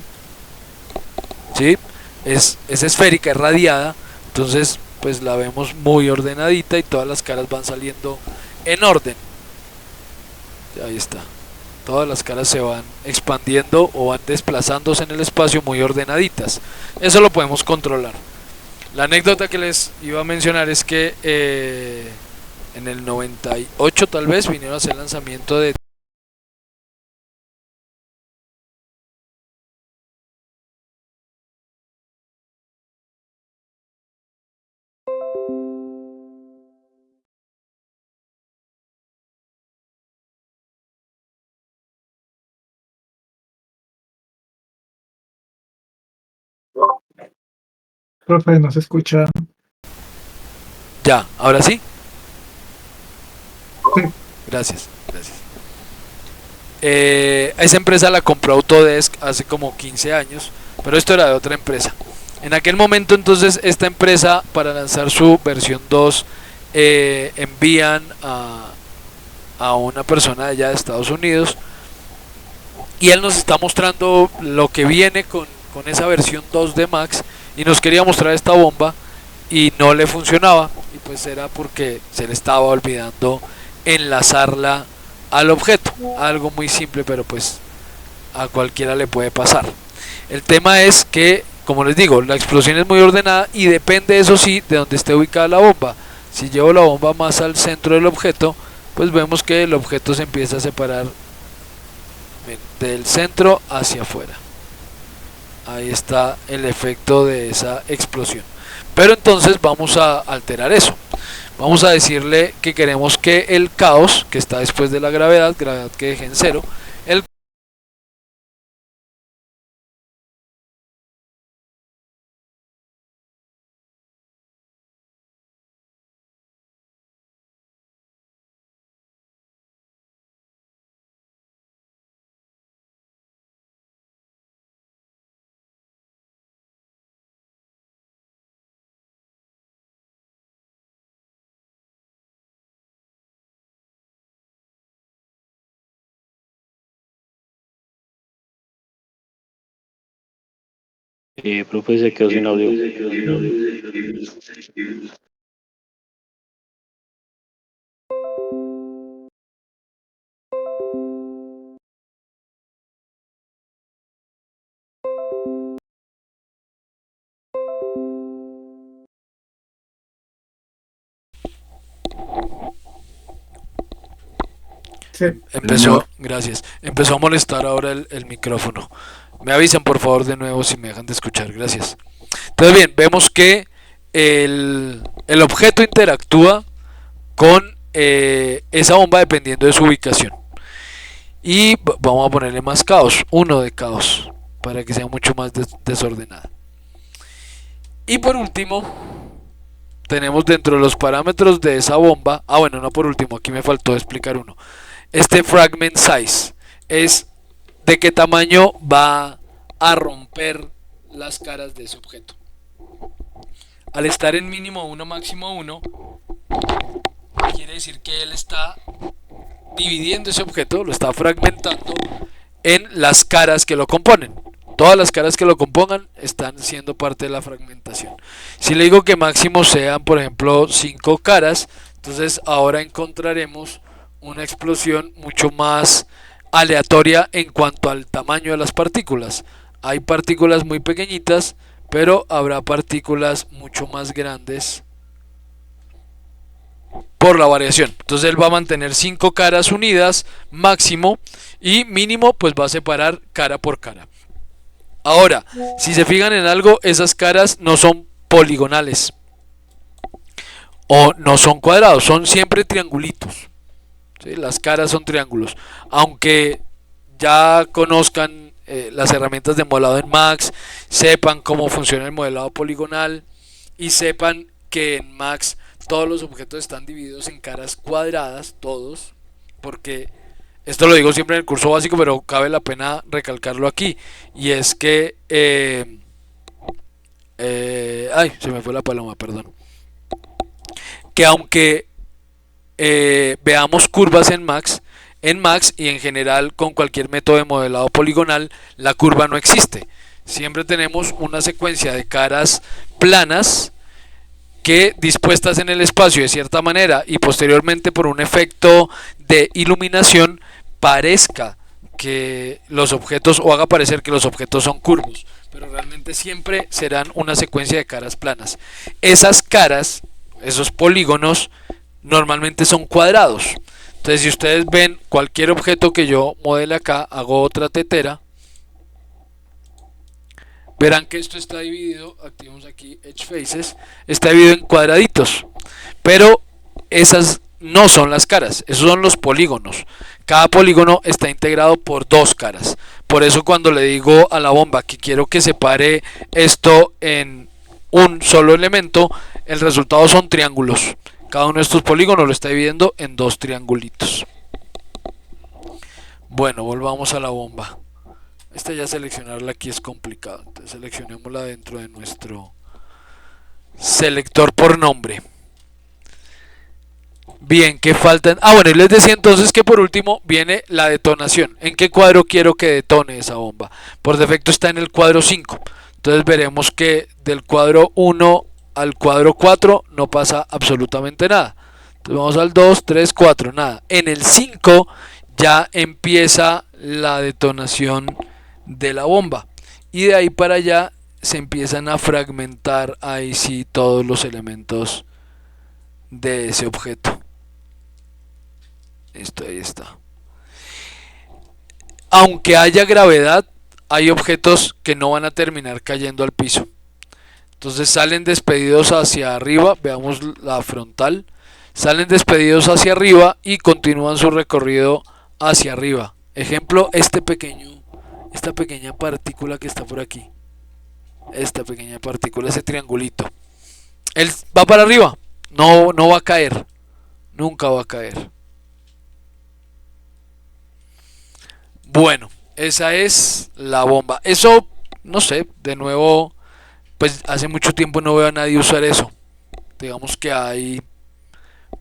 ¿sí? Es esférica, es radiada. Entonces pues la vemos muy ordenadita y todas las caras van saliendo en orden. Ahí está. Todas las caras se van expandiendo o van desplazándose en el espacio muy ordenaditas. Eso lo podemos controlar. La anécdota que les iba a mencionar es que en el 98 tal vez vinieron a hacer lanzamiento de Profe, no se escucha. Ya, ahora sí. Sí. Gracias. Esa empresa la compró Autodesk hace como 15 años, pero esto era de otra empresa. En aquel momento entonces esta empresa, para lanzar su versión 2, envían a una persona de allá de Estados Unidos, y él nos está mostrando lo que viene con esa versión 2 de Max, y nos quería mostrar esta bomba y no le funcionaba, y pues era porque se le estaba olvidando enlazarla al objeto. Algo muy simple, pero pues a cualquiera le puede pasar. El tema es que, como les digo, la explosión es muy ordenada y depende, eso sí, de donde esté ubicada la bomba. Si llevo la bomba más al centro del objeto, pues vemos que el objeto se empieza a separar del centro hacia afuera. Ahí está el efecto de esa explosión. Pero entonces vamos a alterar eso. Vamos a decirle que queremos que el caos, que está después de la gravedad que deje en cero, el Profe, se quedó sin audio. Sí. Empezó a molestar ahora el micrófono. Me avisan por favor de nuevo si me dejan de escuchar, gracias. Entonces bien, vemos que el objeto interactúa con esa bomba dependiendo de su ubicación. Y vamos a ponerle más caos, uno de caos, para que sea mucho más desordenada. Y por último, tenemos dentro de los parámetros de esa bomba, bueno, no por último, aquí me faltó explicar uno. Este fragment size es de qué tamaño va a romper las caras de ese objeto. Al estar en mínimo 1, máximo 1, quiere decir que él está dividiendo ese objeto, lo está fragmentando en las caras que lo componen. Todas las caras que lo compongan están siendo parte de la fragmentación. Si le digo que máximo sean, por ejemplo, 5 caras, entonces ahora encontraremos una explosión mucho más aleatoria en cuanto al tamaño de las partículas. Hay partículas muy pequeñitas, pero habrá partículas mucho más grandes por la variación. Entonces él va a mantener 5 caras unidas máximo, y mínimo pues va a separar cara por cara. Ahora, si se fijan en algo, esas caras no son poligonales o no son cuadrados, son siempre triangulitos. ¿Sí? Las caras son triángulos. Aunque ya conozcan las herramientas de modelado en Max, sepan cómo funciona el modelado poligonal y sepan que en Max todos los objetos están divididos en caras cuadradas, todos, porque esto lo digo siempre en el curso básico, pero cabe la pena recalcarlo aquí, y es que se me fue la paloma, perdón. Que aunque veamos curvas en Max y en general con cualquier método de modelado poligonal, la curva no existe. Siempre tenemos una secuencia de caras planas que, dispuestas en el espacio de cierta manera y posteriormente por un efecto de iluminación, parezca que los objetos, o haga parecer que los objetos son curvos, pero realmente siempre serán una secuencia de caras planas. Esas caras, esos polígonos, normalmente son cuadrados. Entonces, si ustedes ven cualquier objeto que yo modele acá, hago otra tetera, verán que esto está dividido, activamos aquí Edge Faces, está dividido en cuadraditos, pero esas no son las caras, esos son los polígonos. Cada polígono está integrado por 2 caras. Por eso cuando le digo a la bomba que quiero que separe esto en un solo elemento, el resultado son triángulos. Cada uno de estos polígonos lo está dividiendo en 2 triangulitos. Bueno, volvamos a la bomba. Esta ya seleccionarla aquí es complicado, entonces seleccionémosla dentro de nuestro selector por nombre. Bien, ¿qué faltan? Bueno, y les decía entonces que por último viene la detonación. ¿En qué cuadro quiero que detone esa bomba? Por defecto está en el cuadro 5. Entonces veremos que del cuadro 1 al cuadro 4 no pasa absolutamente nada. Entonces vamos al 2, 3, 4, nada. En el 5 ya empieza la detonación de la bomba, y de ahí para allá se empiezan a fragmentar ahí sí todos los elementos de ese objeto. Esto ahí está. Aunque haya gravedad, hay objetos que no van a terminar cayendo al piso. Entonces salen despedidos hacia arriba. Veamos la frontal. salen despedidos hacia arriba y continúan su recorrido hacia arriba. Ejemplo, esta pequeña partícula que está por aquí. Esta pequeña partícula, ese triangulito. Él va para arriba, no va a caer, nunca va a caer. Bueno, esa es la bomba. Eso, no sé, de nuevo, pues hace mucho tiempo no veo a nadie usar eso. Digamos que hay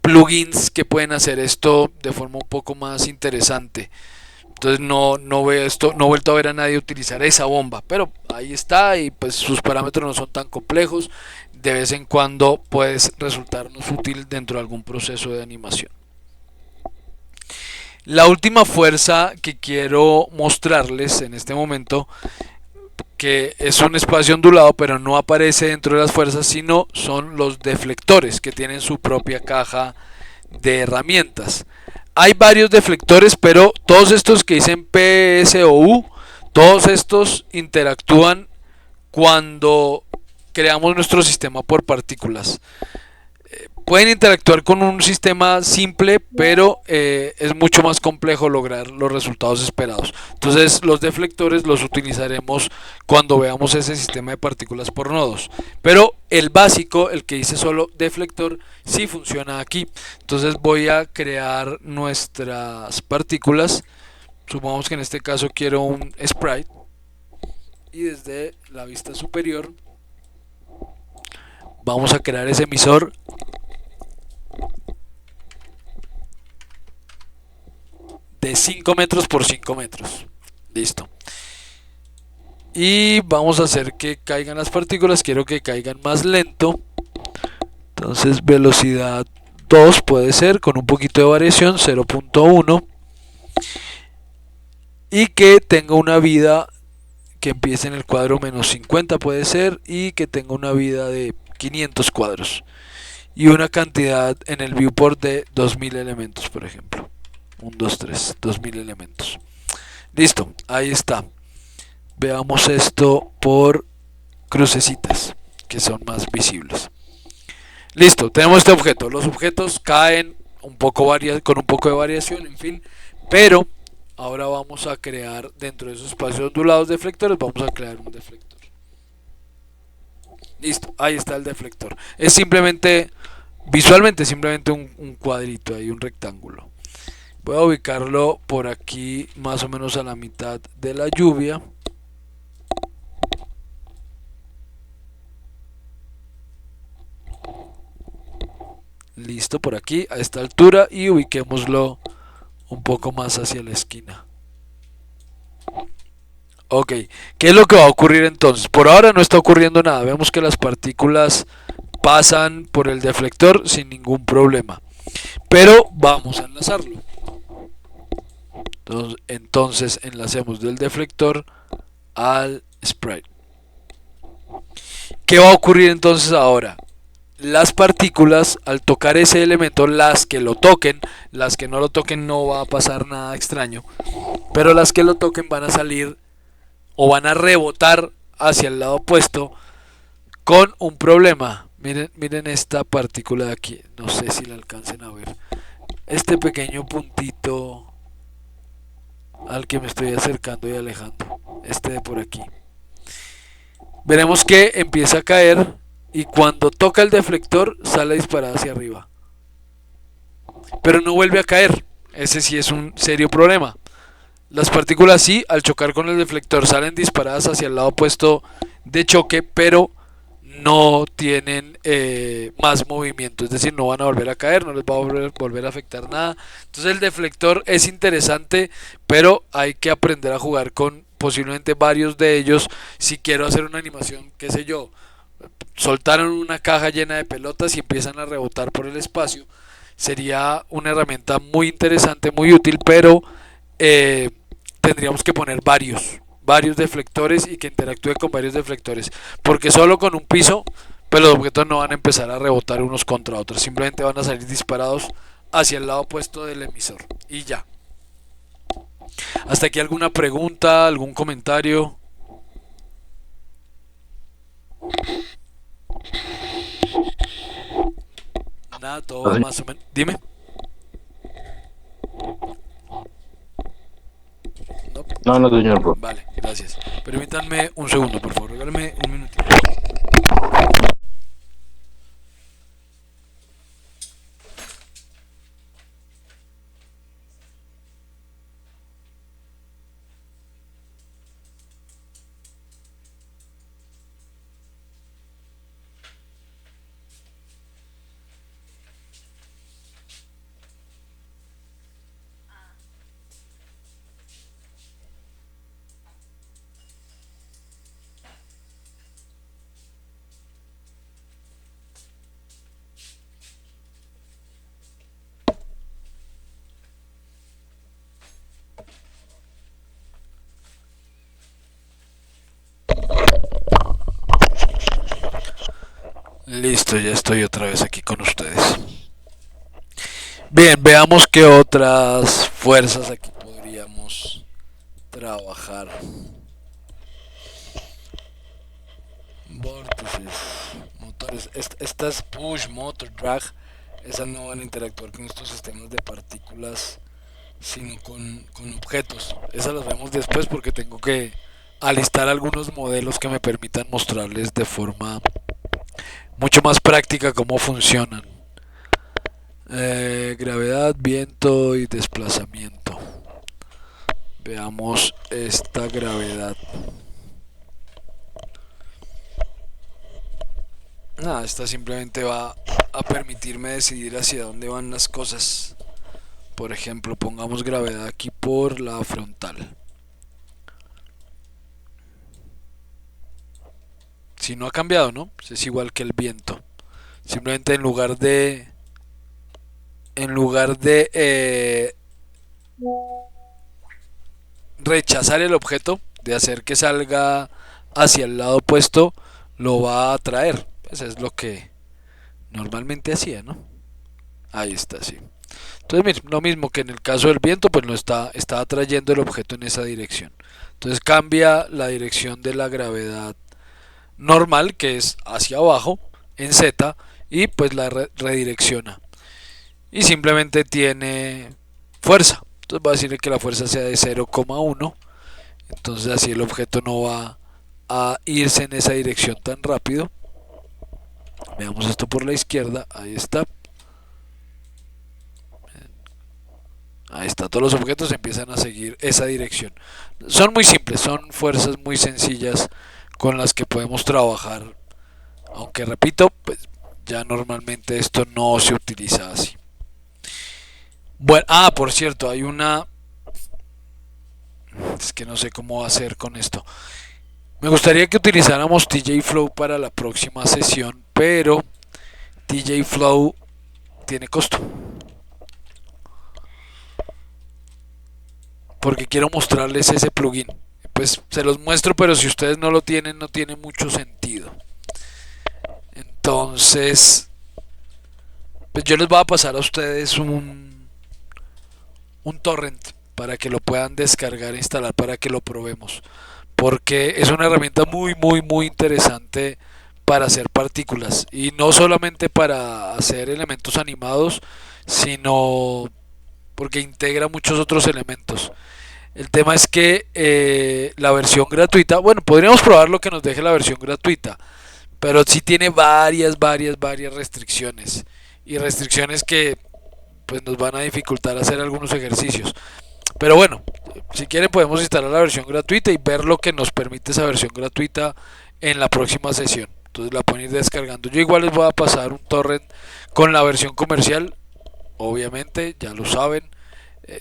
plugins que pueden hacer esto de forma un poco más interesante. Entonces no veo esto, no he vuelto a ver a nadie utilizar esa bomba, pero ahí está y pues sus parámetros no son tan complejos. De vez en cuando puede resultarnos útil dentro de algún proceso de animación. La última fuerza que quiero mostrarles en este momento, que es un espacio ondulado pero no aparece dentro de las fuerzas, sino son los deflectores, que tienen su propia caja de herramientas. Hay varios deflectores, pero todos estos que dicen P, S o U, todos estos interactúan cuando creamos nuestro sistema por partículas. Pueden interactuar con un sistema simple, pero es mucho más complejo lograr los resultados esperados. Entonces los deflectores los utilizaremos cuando veamos ese sistema de partículas por nodos. Pero el básico, el que dice solo deflector, sí funciona aquí. Entonces voy a crear nuestras partículas. Supongamos que en este caso quiero un sprite. Y desde la vista superior vamos a crear ese emisor de 5 metros por 5 metros. Listo. Y vamos a hacer que caigan las partículas. Quiero que caigan más lento. Entonces velocidad 2 puede ser, con un poquito de variación, 0.1. Y que tenga una vida que empiece en el cuadro menos 50 puede ser, y que tenga una vida de 500 cuadros. Y una cantidad en el viewport de 2000 elementos, por ejemplo. 1, 2, 3, 2000 elementos. Listo, ahí está. Veamos esto por crucecitas, que son más visibles. Listo, tenemos este objeto. Los objetos caen con un poco de variación, en fin. Pero ahora vamos a crear dentro de esos espacios ondulados deflectores, vamos a crear un deflector. Listo, ahí está el deflector. Es simplemente, visualmente, simplemente un cuadrito ahí, un rectángulo. Voy a ubicarlo por aquí, más o menos a la mitad de la lluvia. Listo, por aquí, a esta altura, y ubiquémoslo un poco más hacia la esquina. Ok, ¿qué es lo que va a ocurrir entonces? Por ahora no está ocurriendo nada. Vemos que las partículas pasan por el deflector sin ningún problema. Pero vamos a enlazarlo. Entonces enlacemos del deflector al sprite. ¿Qué va a ocurrir entonces ahora? Las partículas, al tocar ese elemento, las que lo toquen, las que no lo toquen no va a pasar nada extraño, pero las que lo toquen van a salir o van a rebotar hacia el lado opuesto con un problema. Miren esta partícula de aquí, no sé si la alcancen a ver. Este pequeño puntito al que me estoy acercando y alejando, este de por aquí. Veremos que empieza a caer y cuando toca el deflector sale disparada hacia arriba. Pero no vuelve a caer. Ese sí es un serio problema. Las partículas sí, al chocar con el deflector, salen disparadas hacia el lado opuesto de choque, pero no tienen más movimiento, es decir, no van a volver a caer, no les va a volver a afectar nada. Entonces el deflector es interesante, pero hay que aprender a jugar con posiblemente varios de ellos. Si quiero hacer una animación, qué sé yo, soltaron una caja llena de pelotas y empiezan a rebotar por el espacio, sería una herramienta muy interesante, muy útil, pero tendríamos que poner varios deflectores y que interactúe con varios deflectores, porque solo con un piso pues los objetos no van a empezar a rebotar unos contra otros, simplemente van a salir disparados hacia el lado opuesto del emisor y ya. Hasta aquí alguna pregunta, algún comentario. nada, todo va ¿Así? más o menos. Dime. No. No, no, señor, bro. Vale, gracias. Permítanme un segundo, por favor. Regálame un minutito. Listo, ya estoy otra vez aquí con ustedes. Bien, veamos qué otras fuerzas aquí podríamos trabajar. Vórtices, motores. Estas push, motor, drag, esas no van a interactuar con estos sistemas de partículas, sino con objetos. Esas las vemos después porque tengo que alistar algunos modelos que me permitan mostrarles de forma mucho más práctica cómo funcionan. Gravedad, viento y desplazamiento. Veamos esta gravedad. Nada, esta simplemente va a permitirme decidir hacia dónde van las cosas. Por ejemplo, pongamos gravedad aquí por la frontal. Si no ha cambiado, ¿no? Es igual que el viento. Simplemente en lugar de rechazar el objeto, de hacer que salga hacia el lado opuesto, lo va a atraer. Pues es lo que normalmente hacía, ¿no? Ahí está, sí. Entonces, lo mismo que en el caso del viento, pues está atrayendo el objeto en esa dirección. Entonces cambia la dirección de la gravedad normal, que es hacia abajo, en Z, y pues la redirecciona. Y simplemente tiene fuerza. Entonces va a decirle que la fuerza sea de 0,1. Entonces así el objeto no va a irse en esa dirección tan rápido. Veamos esto por la izquierda. Ahí está. Ahí está. Todos los objetos empiezan a seguir esa dirección. Son muy simples. Son fuerzas muy sencillas con las que podemos trabajar. Aunque repito, pues ya normalmente esto no se utiliza así. Bueno, por cierto, hay una... Es que no sé cómo hacer con esto. Me gustaría que utilizáramos TJ Flow para la próxima sesión, pero TJ Flow tiene costo. Porque quiero mostrarles ese plugin. Pues se los muestro, pero si ustedes no lo tienen, no tiene mucho sentido. Entonces, pues yo les voy a pasar a ustedes un torrent para que lo puedan descargar e instalar para que lo probemos. Porque es una herramienta muy, muy, muy interesante para hacer partículas. Y no solamente para hacer elementos animados, sino porque integra muchos otros elementos. El tema es que la versión gratuita, bueno, podríamos probar lo que nos deje la versión gratuita, pero sí tiene varias restricciones. Y restricciones que pues nos van a dificultar hacer algunos ejercicios. Pero bueno, si quieren podemos instalar la versión gratuita y ver lo que nos permite esa versión gratuita en la próxima sesión. Entonces la pueden ir descargando. Yo igual les voy a pasar un torrent con la versión comercial, obviamente, ya lo saben,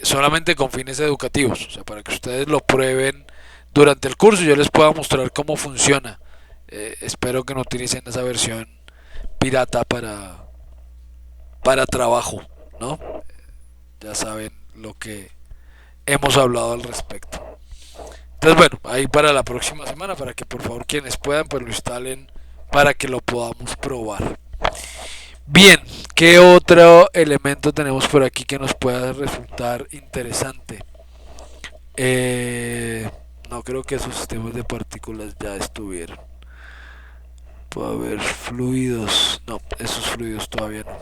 solamente con fines educativos, o sea, para que ustedes lo prueben durante el curso y yo les pueda mostrar cómo funciona. Espero que no utilicen esa versión pirata para trabajo, ¿no? Ya saben lo que hemos hablado al respecto. Entonces bueno, ahí para la próxima semana, para que por favor quienes puedan pues lo instalen para que lo podamos probar. Bien, ¿qué otro elemento tenemos por aquí que nos pueda resultar interesante? No creo que esos sistemas de partículas ya estuvieron. Puede haber fluidos. No, esos fluidos todavía no.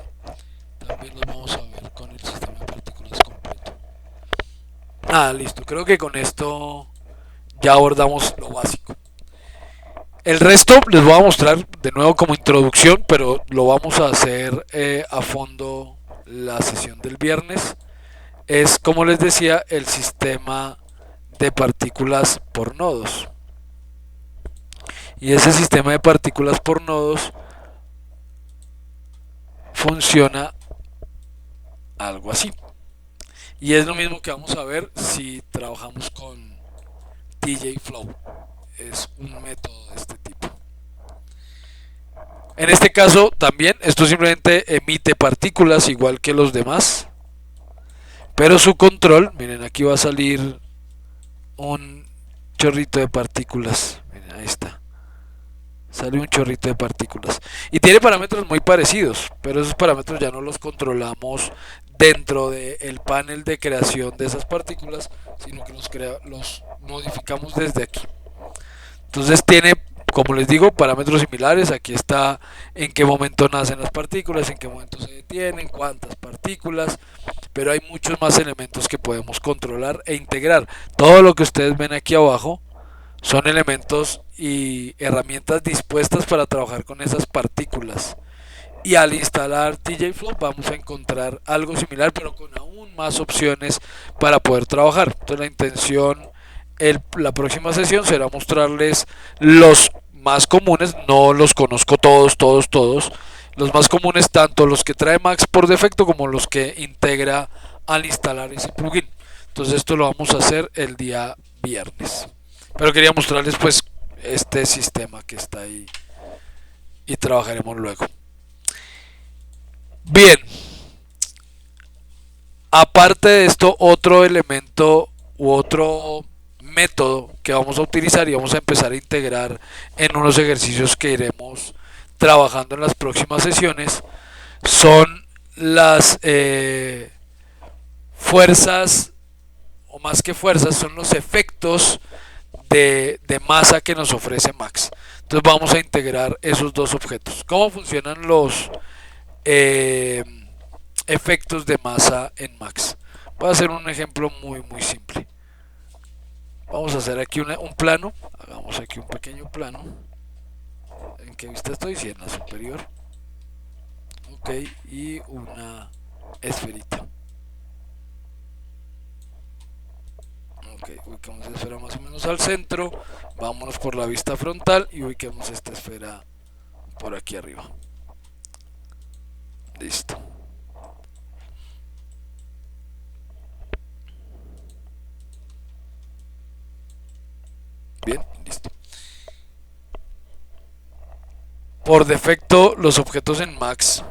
también los vamos a ver con el sistema de partículas completo. Listo, creo que con esto ya abordamos lo básico. El resto les voy a mostrar de nuevo como introducción, pero lo vamos a hacer a fondo la sesión del viernes. Es, como les decía, el sistema de partículas por nodos. Y ese sistema de partículas por nodos funciona algo así. Y es lo mismo que vamos a ver si trabajamos con TJ Flow. Es un método de este tipo. En este caso también esto simplemente emite partículas igual que los demás, pero su control, miren, aquí va a salir un chorrito de partículas. Miren, ahí está. Sale un chorrito de partículas. Y tiene parámetros muy parecidos, pero esos parámetros ya no los controlamos dentro del panel de creación de esas partículas, sino que los modificamos desde aquí. Entonces tiene, como les digo, parámetros similares. Aquí está en qué momento nacen las partículas, en qué momento se detienen, cuántas partículas, pero hay muchos más elementos que podemos controlar e integrar. Todo lo que ustedes ven aquí abajo son elementos y herramientas dispuestas para trabajar con esas partículas. Y al instalar TJ Flow vamos a encontrar algo similar, pero con aún más opciones para poder trabajar. Entonces la intención, la próxima sesión será mostrarles los más comunes. No los conozco todos. Los más comunes, tanto los que trae Max por defecto como los que integra al instalar ese plugin. Entonces esto lo vamos a hacer el día viernes. Pero quería mostrarles pues este sistema que está ahí y trabajaremos luego. Bien, aparte de esto, otro elemento u otro método que vamos a utilizar y vamos a empezar a integrar en unos ejercicios que iremos trabajando en las próximas sesiones son las fuerzas, o más que fuerzas, son los efectos de masa que nos ofrece Max. Entonces vamos a integrar esos dos objetos. ¿Cómo funcionan los efectos de masa en Max? Voy a hacer un ejemplo muy simple. Vamos a hacer aquí un plano. Hagamos aquí un pequeño plano. ¿En qué vista estoy? Sí, en la superior. Ok, y una esferita. Ok, ubicamos esta esfera más o menos al centro. Vámonos por la vista frontal y ubiquemos esta esfera por aquí arriba. Listo. Bien, listo. Por defecto, los objetos en Max,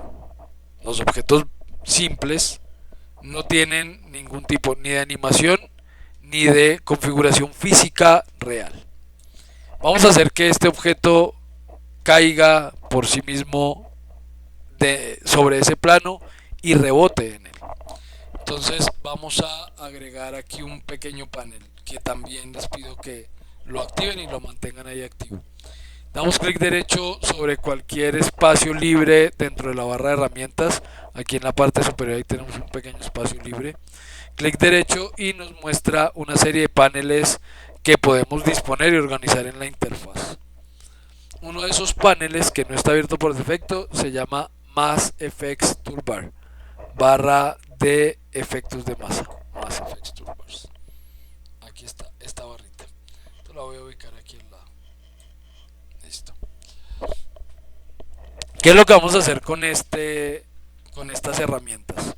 los objetos simples, no tienen ningún tipo ni de animación ni de configuración física real. Vamos a hacer que este objeto caiga por sí mismo sobre ese plano y rebote en él. Entonces vamos a agregar aquí un pequeño panel que también les pido que lo activen y lo mantengan ahí activo. Damos clic derecho sobre cualquier espacio libre dentro de la barra de herramientas. Aquí en la parte superior ahí tenemos un pequeño espacio libre. Clic derecho y nos muestra una serie de paneles que podemos disponer y organizar en la interfaz. Uno de esos paneles que no está abierto por defecto se llama Mass Effects Toolbar, barra de efectos de masa. Mass Effects Toolbars. Aquí está esta barrita. Esto la voy a ubicar aquí al lado. Listo. ¿Qué es lo que vamos a hacer con estas herramientas?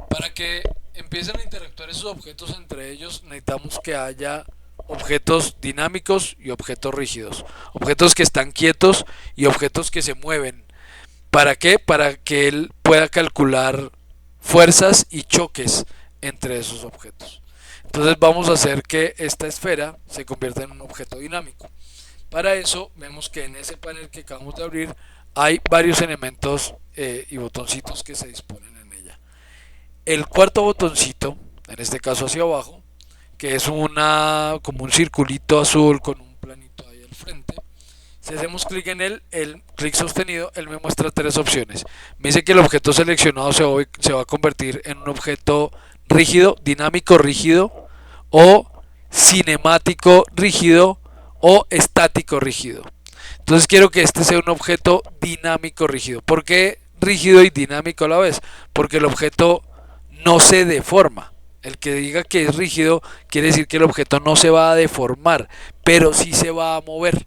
Para que empiecen a interactuar esos objetos entre ellos, necesitamos que haya objetos dinámicos y objetos rígidos, objetos que están quietos y objetos que se mueven. ¿Para qué? Para que él pueda calcular fuerzas y choques entre esos objetos. Entonces vamos a hacer que esta esfera se convierta en un objeto dinámico. Para eso vemos que en ese panel que acabamos de abrir hay varios elementos y botoncitos que se disponen en ella. El cuarto botoncito, en este caso hacia abajo, que es como un circulito azul con un planito ahí al frente, Si hacemos clic en él, el clic sostenido, él me muestra tres opciones. Me dice que el objeto seleccionado se va a convertir en un objeto rígido, dinámico rígido, o cinemático rígido, o estático rígido. Entonces quiero que este sea un objeto dinámico rígido. ¿Por qué rígido y dinámico a la vez? Porque el objeto no se deforma. El que diga que es rígido quiere decir que el objeto no se va a deformar, pero sí se va a mover.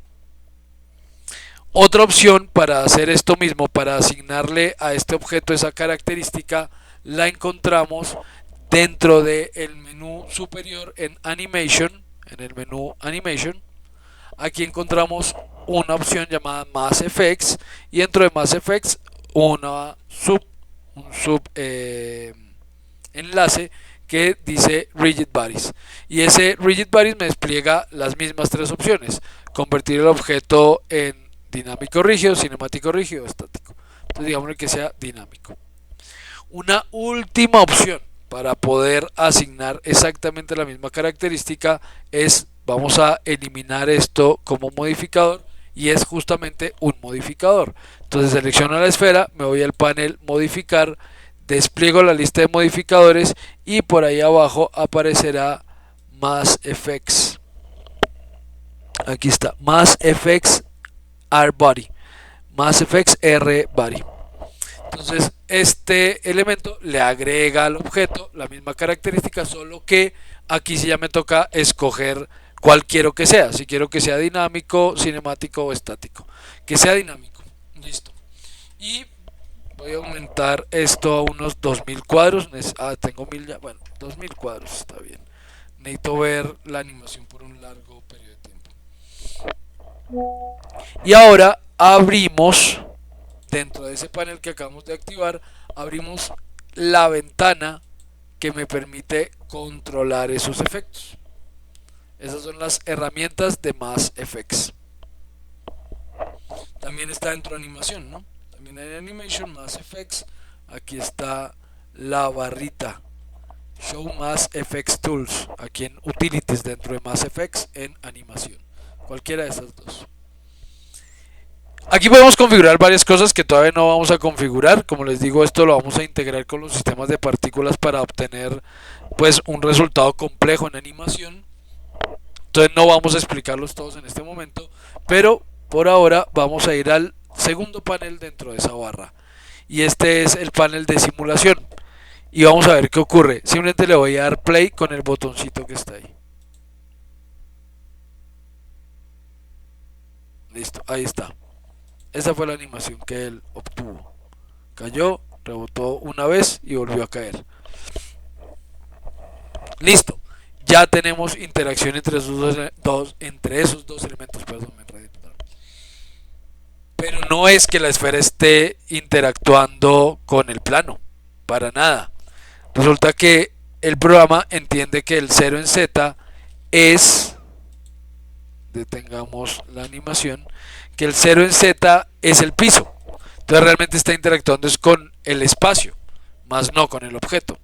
Otra opción para hacer esto mismo, para asignarle a este objeto esa característica, la encontramos dentro del menú superior en Animation, en el menú Animation. Aquí encontramos una opción llamada Mass Effects y dentro de Mass Effects un sub enlace que dice Rigid Bodies, y ese Rigid Bodies me despliega las mismas tres opciones: convertir el objeto en dinámico rígido, cinemático rígido, estático. Entonces digámosle que sea dinámico. Una última opción para poder asignar exactamente la misma característica es, vamos a eliminar esto como modificador, y es justamente un modificador. Entonces selecciono la esfera, me voy al panel modificar, despliego la lista de modificadores y por ahí abajo aparecerá Mass Effects. Aquí está, Mass Effects R Body, Mass Effects R Body. Entonces este elemento le agrega al objeto la misma característica, solo que aquí sí ya me toca escoger cuál quiero que sea, si quiero que sea dinámico, cinemático o estático. Que sea dinámico, listo. Y voy a aumentar esto a unos 2000 cuadros. Tengo 1000 ya, bueno, 2000 cuadros está bien. Necesito ver la animación por un largo periodo de tiempo. Y ahora abrimos, dentro de ese panel que acabamos de activar, abrimos la ventana que me permite controlar esos efectos. Esas son las herramientas de Mass Effects. También está dentro de animación, ¿no? También hay Animation, Mass Effects. Aquí está la barrita Show Mass Effects Tools, aquí en Utilities dentro de Mass Effects en animación. Cualquiera de esas dos. Aquí podemos configurar varias cosas que todavía no vamos a configurar. Como les digo, esto lo vamos a integrar con los sistemas de partículas para obtener pues un resultado complejo en animación. Entonces no vamos a explicarlos todos en este momento, pero por ahora vamos a ir al segundo panel dentro de esa barra, y este es el panel de simulación, y vamos a ver qué ocurre. Simplemente le voy a dar play con el botoncito que está ahí. Listo, ahí está. Esa fue la animación que él obtuvo. Cayó, rebotó una vez y volvió a caer. Listo. Ya tenemos interacción entre esos dos elementos. Perdón, me enredé. Pero no es que la esfera esté interactuando con el plano, para nada. Resulta que el programa entiende que el 0 en Z es, detengamos la animación, que el 0 en Z es el piso. Entonces realmente está interactuando es con el espacio, más no con el objeto.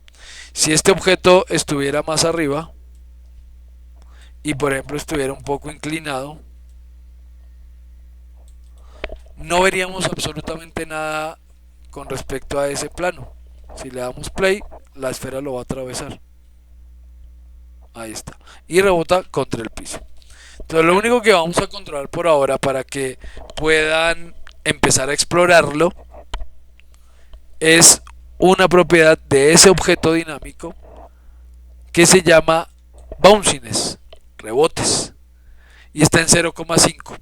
Si este objeto estuviera más arriba y por ejemplo estuviera un poco inclinado, no veríamos absolutamente nada con respecto a ese plano. Si le damos play, la esfera lo va a atravesar. Ahí está. Y rebota contra el piso. Entonces lo único que vamos a controlar por ahora para que puedan empezar a explorarlo es una propiedad de ese objeto dinámico que se llama bounciness, rebotes, y está en 0,5.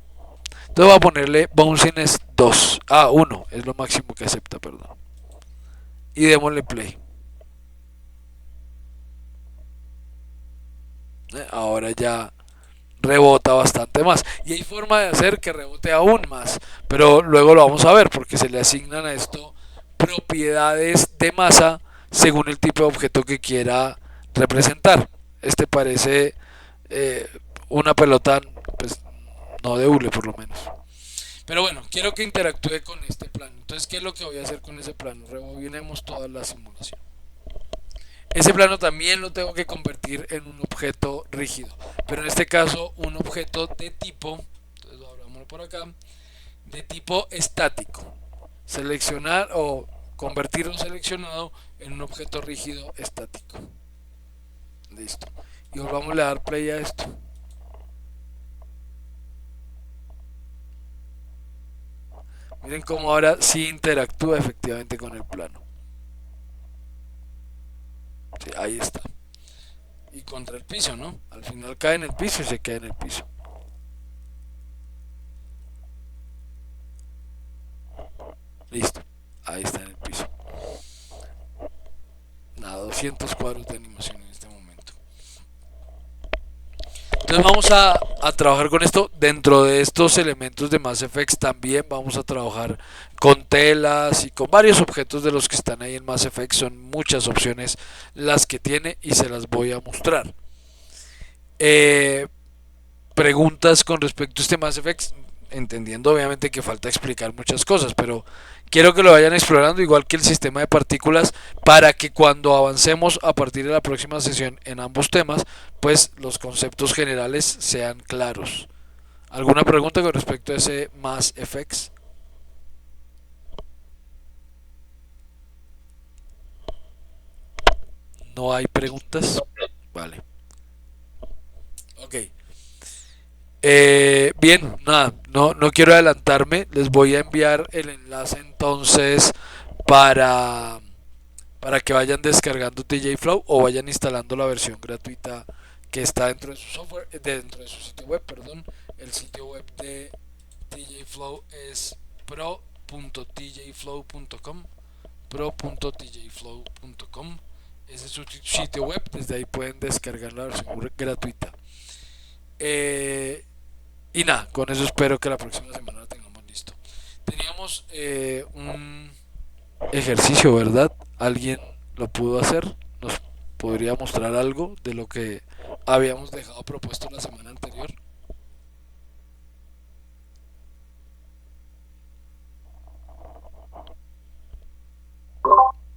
Entonces voy a ponerle bounciness 2. 1 es lo máximo que acepta, perdón. Y démosle play. Ahora ya rebota bastante más. Y hay forma de hacer que rebote aún más, pero luego lo vamos a ver porque se le asignan a esto propiedades de masa según el tipo de objeto que quiera representar. Este parece una pelota, pues no de hule por lo menos. Pero bueno, quiero que interactúe con este plano. Entonces, ¿qué es lo que voy a hacer con ese plano? Rebobinemos toda la simulación. Ese plano también lo tengo que convertir en un objeto rígido, pero en este caso un objeto de tipo, entonces abramoslo mostrar por acá, de tipo estático. Seleccionar o convertir lo seleccionado en un objeto rígido estático. Listo. Y volvamos a dar play a esto. Miren cómo ahora sí interactúa efectivamente con el plano. Sí, ahí está. Y contra el piso, ¿no? Al final cae en el piso y se queda en el piso. Listo. Ahí está en el piso. Nada, 200 cuadros de animación en este momento. Entonces vamos a trabajar con esto. Dentro de estos elementos de Mass Effect también vamos a trabajar con telas y con varios objetos de los que están ahí en Mass Effect. Son muchas opciones las que tiene y se las voy a mostrar. Preguntas con respecto a este Mass Effect, entendiendo obviamente que falta explicar muchas cosas, pero quiero que lo vayan explorando igual que el sistema de partículas, para que cuando avancemos a partir de la próxima sesión en ambos temas, pues los conceptos generales sean claros. ¿Alguna pregunta con respecto a ese Mass Effect? ¿No hay preguntas? Vale. Ok. Bien, nada, no quiero adelantarme. Les voy a enviar el enlace entonces para, para que vayan descargando TJ Flow o vayan instalando la versión gratuita que está dentro de su software, dentro de su sitio web, perdón. El sitio web de TJ Flow es pro.tjflow.com, pro.tjflow.com. Ese es su sitio web, desde ahí pueden descargar la versión gratuita. Y nada, con eso espero que la próxima semana lo tengamos listo. Teníamos un ejercicio, ¿verdad? ¿Alguien lo pudo hacer? ¿Nos podría mostrar algo de lo que habíamos dejado propuesto la semana anterior?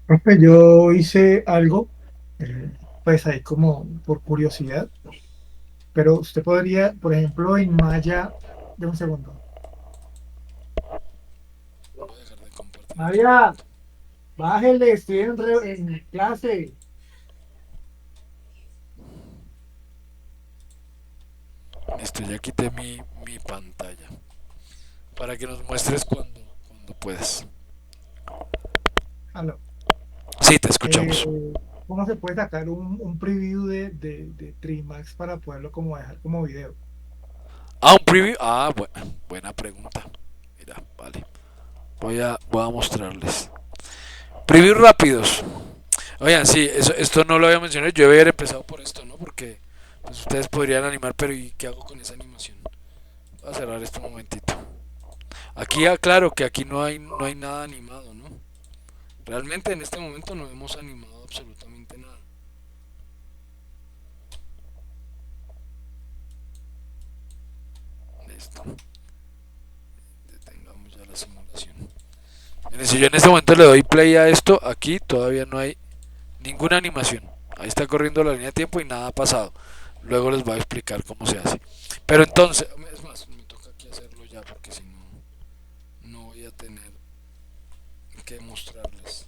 Profe, yo hice algo, pues ahí como por curiosidad, pero usted podría, por ejemplo, en Maya, de un segundo. Voy a dejar de compartir aquí. María, bájele, estoy en clase. Listo, ya quité mi pantalla para que nos muestres cuando puedas. Aló. Sí, te Eh, escuchamos. ¿Cómo se puede sacar un preview de Trimax para poderlo como dejar como video? Ah, un preview. Ah, buena pregunta. Mira, vale. Voy a mostrarles. Previews rápidos. Oigan, sí, esto no lo había mencionado. Yo había empezado por esto, ¿no? Porque pues, ustedes podrían animar, pero ¿y qué hago con esa animación? Voy a cerrar esto un momentito. Aquí aclaro que aquí no hay nada animado, ¿no? Realmente en este momento no hemos animado absolutamente nada. Listo. Detengamos ya la simulación. Miren, si yo en este momento le doy play a esto, aquí todavía no hay ninguna animación. Ahí está corriendo la línea de tiempo y nada ha pasado. Luego les voy a explicar cómo se hace. Pero entonces, es más, me toca aquí hacerlo ya porque si no voy a tener que mostrarles.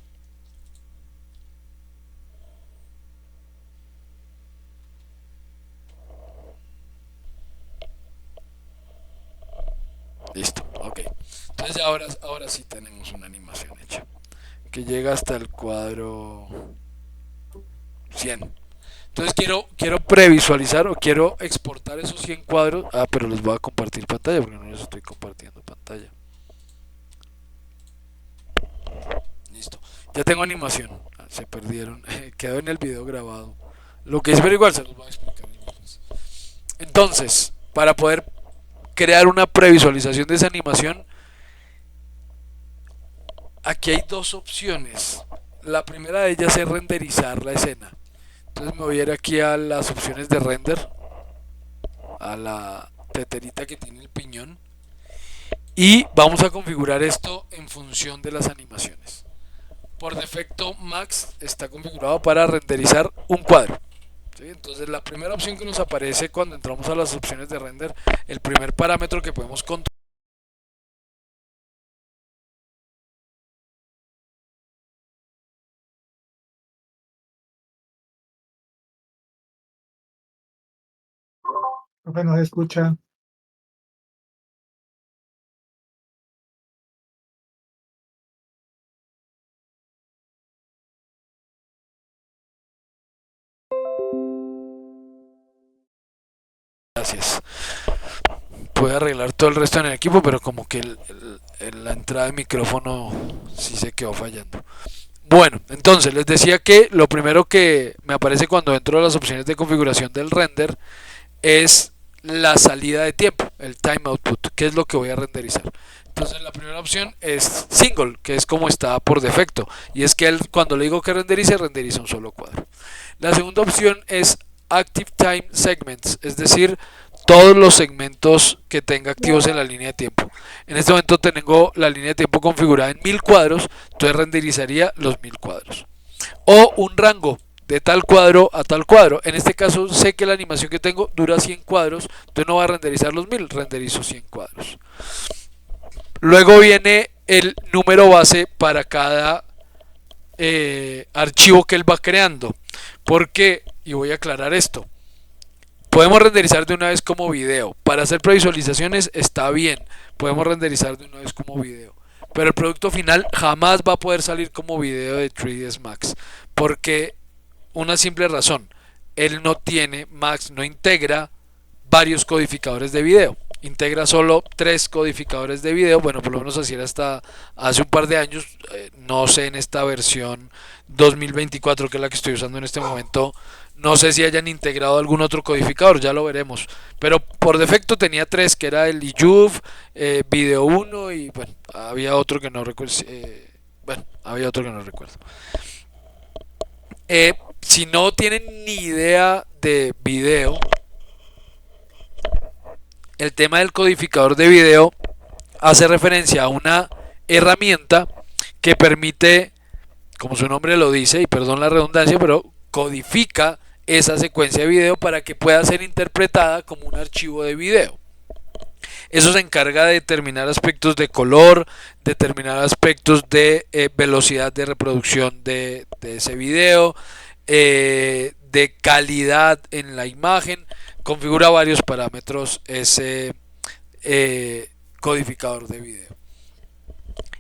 Listo, ok. Entonces ahora sí tenemos una animación hecha. Que llega hasta el cuadro 100. Entonces quiero previsualizar o quiero exportar esos 100 cuadros. Ah, pero les voy a compartir pantalla porque no les estoy compartiendo pantalla. Listo. Ya tengo animación. Ah, se perdieron. Quedó en el video grabado. Lo que es ver igual se los voy a explicar después. Entonces, para poder crear una previsualización de esa animación, aquí hay dos opciones. La primera de ellas es renderizar la escena. Entonces me voy a ir aquí a las opciones de render, a la teterita que tiene el piñón, y vamos a configurar esto en función de las animaciones. Por defecto Max está configurado para renderizar un cuadro. ¿Sí? Entonces la primera opción que nos aparece cuando entramos a las opciones de render, el primer parámetro que podemos controlar Profe, no se escucha. Gracias. Puede arreglar todo el resto en el equipo, pero como que la entrada de micrófono sí se quedó fallando. Bueno, entonces les decía que lo primero que me aparece cuando entro a las opciones de configuración del render es la salida de tiempo, el time output, que es lo que voy a renderizar. Entonces la primera opción es single, que es como está por defecto, y es que él, cuando le digo que renderice, renderiza un solo cuadro. La segunda opción es active time segments, es decir, todos los segmentos que tenga activos en la línea de tiempo. En este momento tengo la línea de tiempo configurada en 1000 cuadros, entonces renderizaría los 1000 cuadros. O un rango de tal cuadro a tal cuadro. En este caso sé que la animación que tengo dura 100 cuadros, entonces no va a renderizar los 1000, renderizo 100 cuadros. Luego viene el número base para cada archivo que él va creando. Porque, y voy a aclarar esto, podemos renderizar de una vez como video. Para hacer previsualizaciones está bien, podemos renderizar de una vez como video. Pero el producto final jamás va a poder salir como video de 3ds Max. Porque una simple razón, él no tiene, Max no integra varios codificadores de video, integra solo 3 codificadores de video, bueno, por lo menos así era hasta hace un par de años, no sé en esta versión 2024 que es la que estoy usando en este momento, no sé si hayan integrado algún otro codificador, ya lo veremos, pero por defecto tenía 3 que era el iJuv, Video 1 y bueno, había otro que no recuerdo, había otro que no recuerdo. Si no tienen ni idea de video, el tema del codificador de video hace referencia a una herramienta que permite, como su nombre lo dice, y perdón la redundancia, pero codifica esa secuencia de video para que pueda ser interpretada como un archivo de video. Eso se encarga de determinar aspectos de color, determinar aspectos de velocidad de reproducción de ese video, de calidad en la imagen. Configura varios parámetros ese codificador de video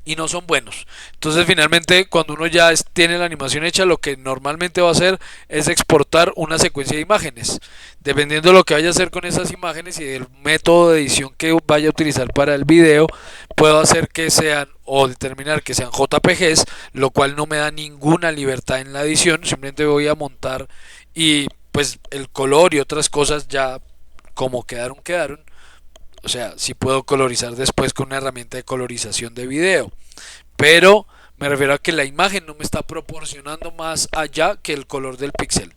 y no son buenos. Entonces finalmente cuando uno ya tiene la animación hecha, lo que normalmente va a hacer es exportar una secuencia de imágenes. Dependiendo de lo que vaya a hacer con esas imágenes y del método de edición que vaya a utilizar para el video, puedo hacer que sean o determinar que sean JPGs, lo cual no me da ninguna libertad en la edición. Simplemente voy a montar y pues el color y otras cosas ya como quedaron, quedaron. O sea, sí puedo colorizar después con una herramienta de colorización de video, pero me refiero a que la imagen no me está proporcionando más allá que el color del píxel.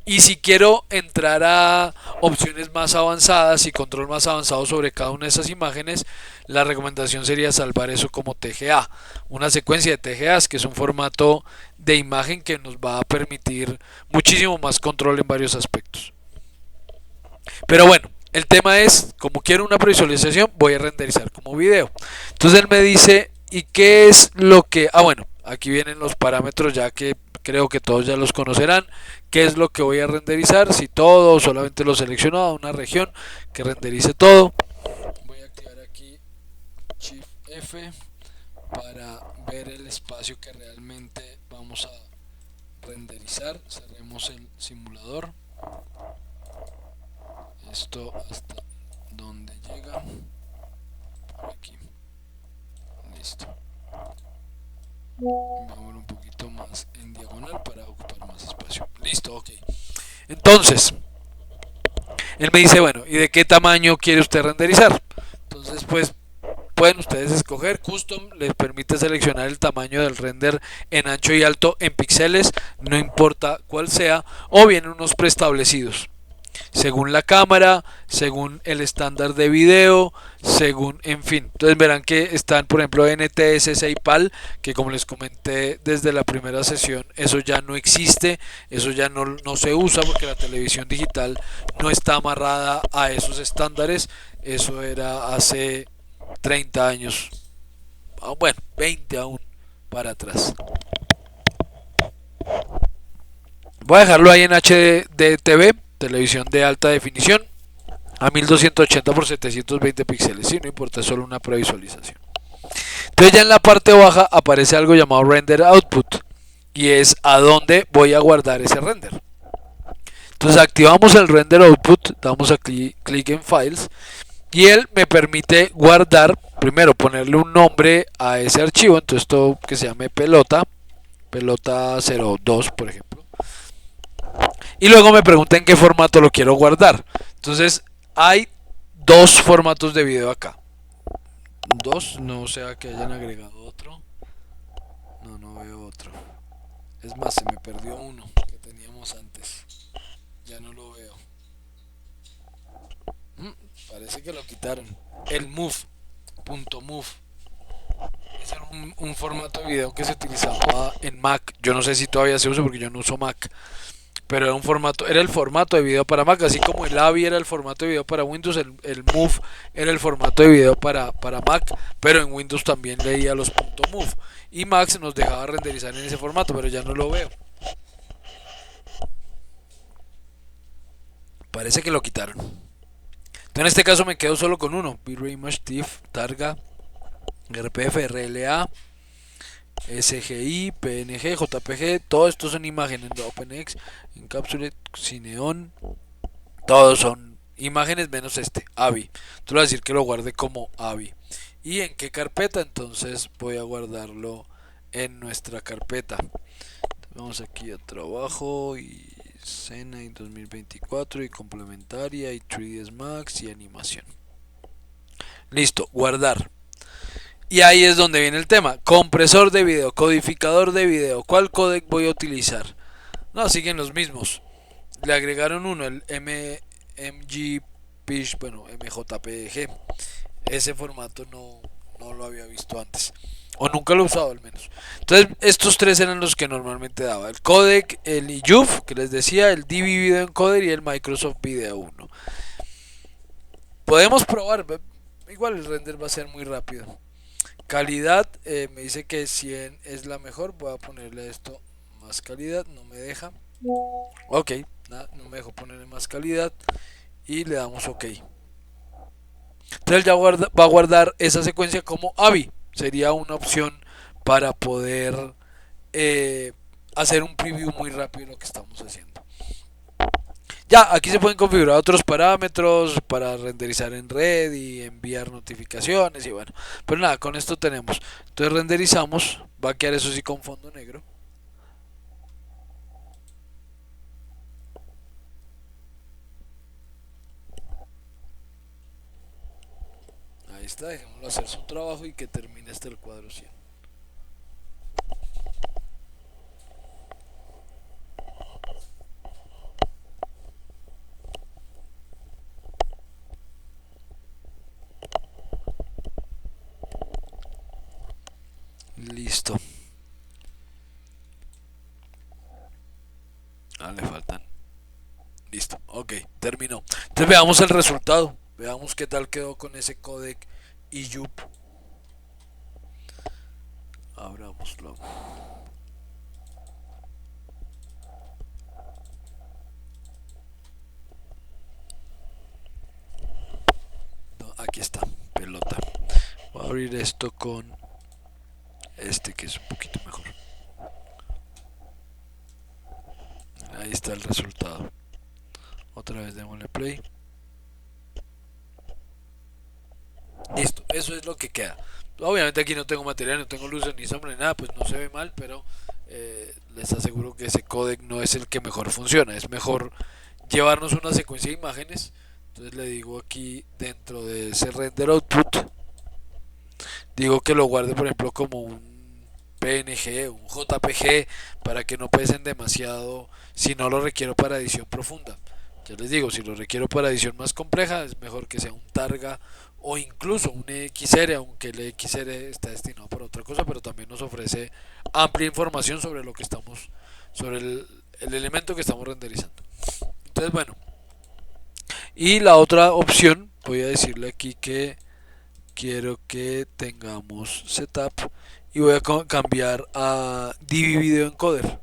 Y si quiero entrar a opciones más avanzadas y control más avanzado sobre cada una de esas imágenes, la recomendación sería salvar eso como TGA, una secuencia de TGAs, que es un formato de imagen que nos va a permitir muchísimo más control en varios aspectos. Pero bueno, el tema es, como quiero una previsualización, voy a renderizar como video. Entonces él me dice, ¿y qué es lo que...? Ah, bueno, aquí vienen los parámetros ya que creo que todos ya los conocerán. ¿Qué es lo que voy a renderizar? Si todo o solamente lo seleccionado, una región que renderice todo. Voy a activar aquí Shift F para ver el espacio que realmente vamos a renderizar. Cerremos el simulador. Esto hasta donde llega. Por aquí. Listo. Me voy a mover un poquito más en diagonal para ocupar más espacio. Listo, ok. Entonces, él me dice, bueno, ¿y de qué tamaño quiere usted renderizar? Entonces, pues, pueden ustedes escoger. Custom les permite seleccionar el tamaño del render en ancho y alto en píxeles, no importa cuál sea, o vienen unos preestablecidos según la cámara, según el estándar de video, según, en fin. Entonces verán que están, por ejemplo, NTSC 6 PAL, que como les comenté desde la primera sesión, eso ya no existe, eso ya no se usa porque la televisión digital no está amarrada a esos estándares. Eso era hace 30 años, bueno, 20 aún para atrás. Voy a dejarlo ahí en HDTV, televisión de alta definición. a 1280 por 720 píxeles. Sí, no importa, es solo una previsualización. Entonces ya en la parte baja aparece algo llamado render output y es a dónde voy a guardar ese render. Entonces activamos el render output, damos a clic en files y él me permite guardar, primero ponerle un nombre a ese archivo, entonces esto que se llame pelota 02 por ejemplo, y luego me pregunta en qué formato lo quiero guardar. Entonces hay dos formatos de video acá, dos, no sea que hayan agregado otro, no veo otro, es más, se me perdió uno que teníamos antes, ya no lo veo. Parece que lo quitaron. El move.move. Ese era un formato de video que se utilizaba en Mac. Yo no sé si todavía se usa porque yo no uso Mac. Pero era un formato, era el formato de video para Mac. Así como el AVI era el formato de video para Windows, el Move era el formato de video para Mac. Pero en Windows también leía los .move. Y Mac nos dejaba renderizar en ese formato, pero ya no lo veo. Parece que lo quitaron. Entonces en este caso me quedo solo con uno: Bitrate Image TIFF, Targa, RPF, RLA, SGI, PNG, JPG. Todos estos son imágenes de OpenX, Encapsulate, Cineon. Todos son imágenes menos AVI. Entonces voy a decir que lo guarde como AVI. ¿Y en qué carpeta? Entonces voy a guardarlo en nuestra carpeta. Vamos aquí a trabajo y escena y 2024 y complementaria y 3ds Max y animación. Listo, guardar. Y ahí es donde viene el tema: compresor de video, codificador de video. ¿Cuál codec voy a utilizar? No, siguen los mismos. Le agregaron uno, el MGPG, bueno, MJPG. Ese formato no lo había visto antes, o nunca lo he usado al menos. Entonces estos tres eran los que normalmente daba: el codec, el IUF que les decía, el DV Video Encoder y el Microsoft Video 1. Podemos probar, igual el render va a ser muy rápido. Calidad, me dice que 100 es la mejor. Voy a ponerle esto más calidad, no me deja. Ok, no me dejó ponerle más calidad y le damos ok. Entonces ya va a guardar esa secuencia como AVI. Sería una opción para poder hacer un preview muy rápido de lo que estamos haciendo. Ya, aquí se pueden configurar otros parámetros para renderizar en red y enviar notificaciones y bueno. Pero nada, con esto tenemos. Entonces renderizamos. Va a quedar eso sí con fondo negro. Ahí está, dejémoslo hacer su trabajo y que termine hasta el cuadro 100. Listo. Le faltan. Listo, ok, terminó. Entonces veamos el resultado. Veamos qué tal quedó con ese codec IUP. Abramoslo. No, aquí está, pelota. Voy a abrir esto con este que es un poquito mejor. Ahí está el resultado. Otra vez démosle play. Listo, eso es lo que queda. Obviamente aquí no tengo material, no tengo luces ni sombra ni nada, pues no se ve mal, pero les aseguro que ese codec no es el que mejor funciona. Es mejor llevarnos una secuencia de imágenes. Entonces le digo aquí dentro de ese render output, digo que lo guarde por ejemplo como un PNG, un JPG, para que no pesen demasiado si no lo requiero para edición profunda. Ya les digo, si lo requiero para edición más compleja, es mejor que sea un Targa o incluso un XR, aunque el XR está destinado para otra cosa, pero también nos ofrece amplia información sobre lo que estamos, sobre el elemento que estamos renderizando. Entonces, bueno, y la otra opción, voy a decirle aquí que quiero que tengamos setup y voy a cambiar a DV Video Encoder.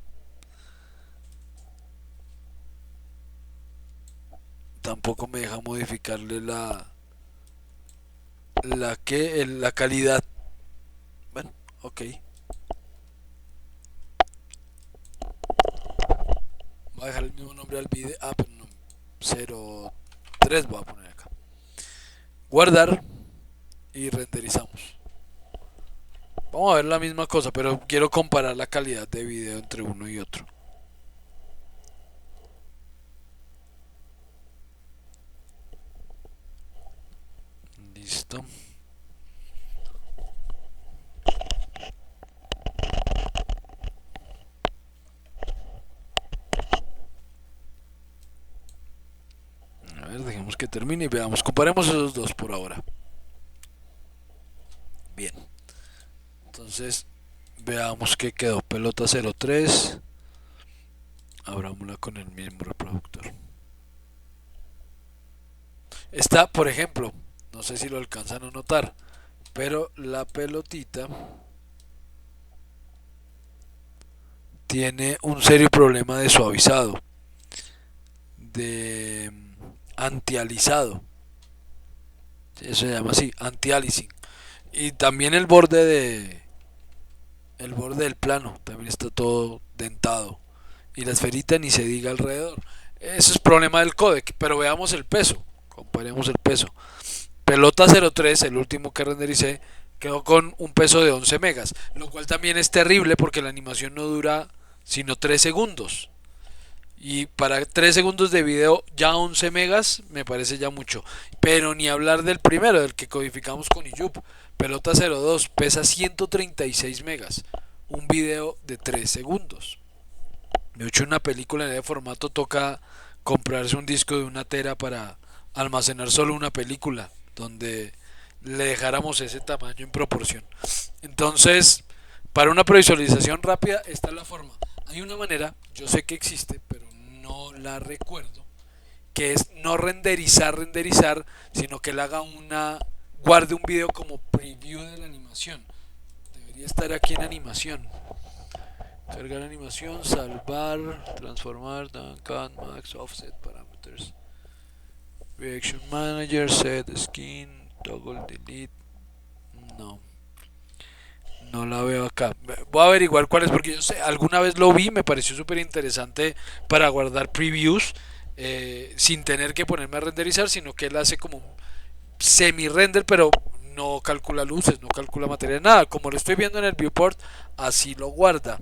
tampoco me deja modificarle la calidad. Bueno, ok. Voy a dejar el mismo nombre al video. Ah, pero no. 03 voy a poner acá. Guardar y renderizamos. Vamos a ver la misma cosa, pero quiero comparar la calidad de video entre uno y otro. Listo. A ver, dejemos que termine y veamos. Comparemos esos dos por ahora. Bien. Entonces, veamos que quedó pelota 03. Abrámosla con el mismo reproductor. Está, por ejemplo, no sé si lo alcanzan a notar, pero la pelotita tiene un serio problema de suavizado, de antializado. Eso se llama así, anti-aliasing. Y también el borde del plano también está todo dentado. Y la esferita ni se diga alrededor. Eso es problema del codec, pero veamos el peso. Comparemos el peso. Pelota 03, el último que rendericé, quedó con un peso de 11 megas, lo cual también es terrible porque la animación no dura sino 3 segundos. Y para 3 segundos de video ya 11 megas me parece ya mucho. Pero ni hablar del primero, del que codificamos con iYup. Pelota 02 pesa 136 megas. Un video de 3 segundos. De hecho, una película en ese formato toca comprarse un disco de 1 tera para almacenar solo una película, donde le dejáramos ese tamaño en proporción. Entonces, para una previsualización rápida, esta es la forma. Hay una manera, yo sé que existe, pero no la recuerdo, que es no renderizar, sino que él haga guarde un video como preview de la animación. Debería estar aquí en animación. Cargar animación, salvar, transformar, cut, max, offset, parameters, reaction manager, set, skin, toggle, delete. No la veo acá. Voy a averiguar cuál es, porque yo sé, alguna vez lo vi, me pareció súper interesante para guardar previews sin tener que ponerme a renderizar, sino que él hace como un semi-render, pero no calcula luces, no calcula material, nada. Como lo estoy viendo en el viewport, así lo guarda,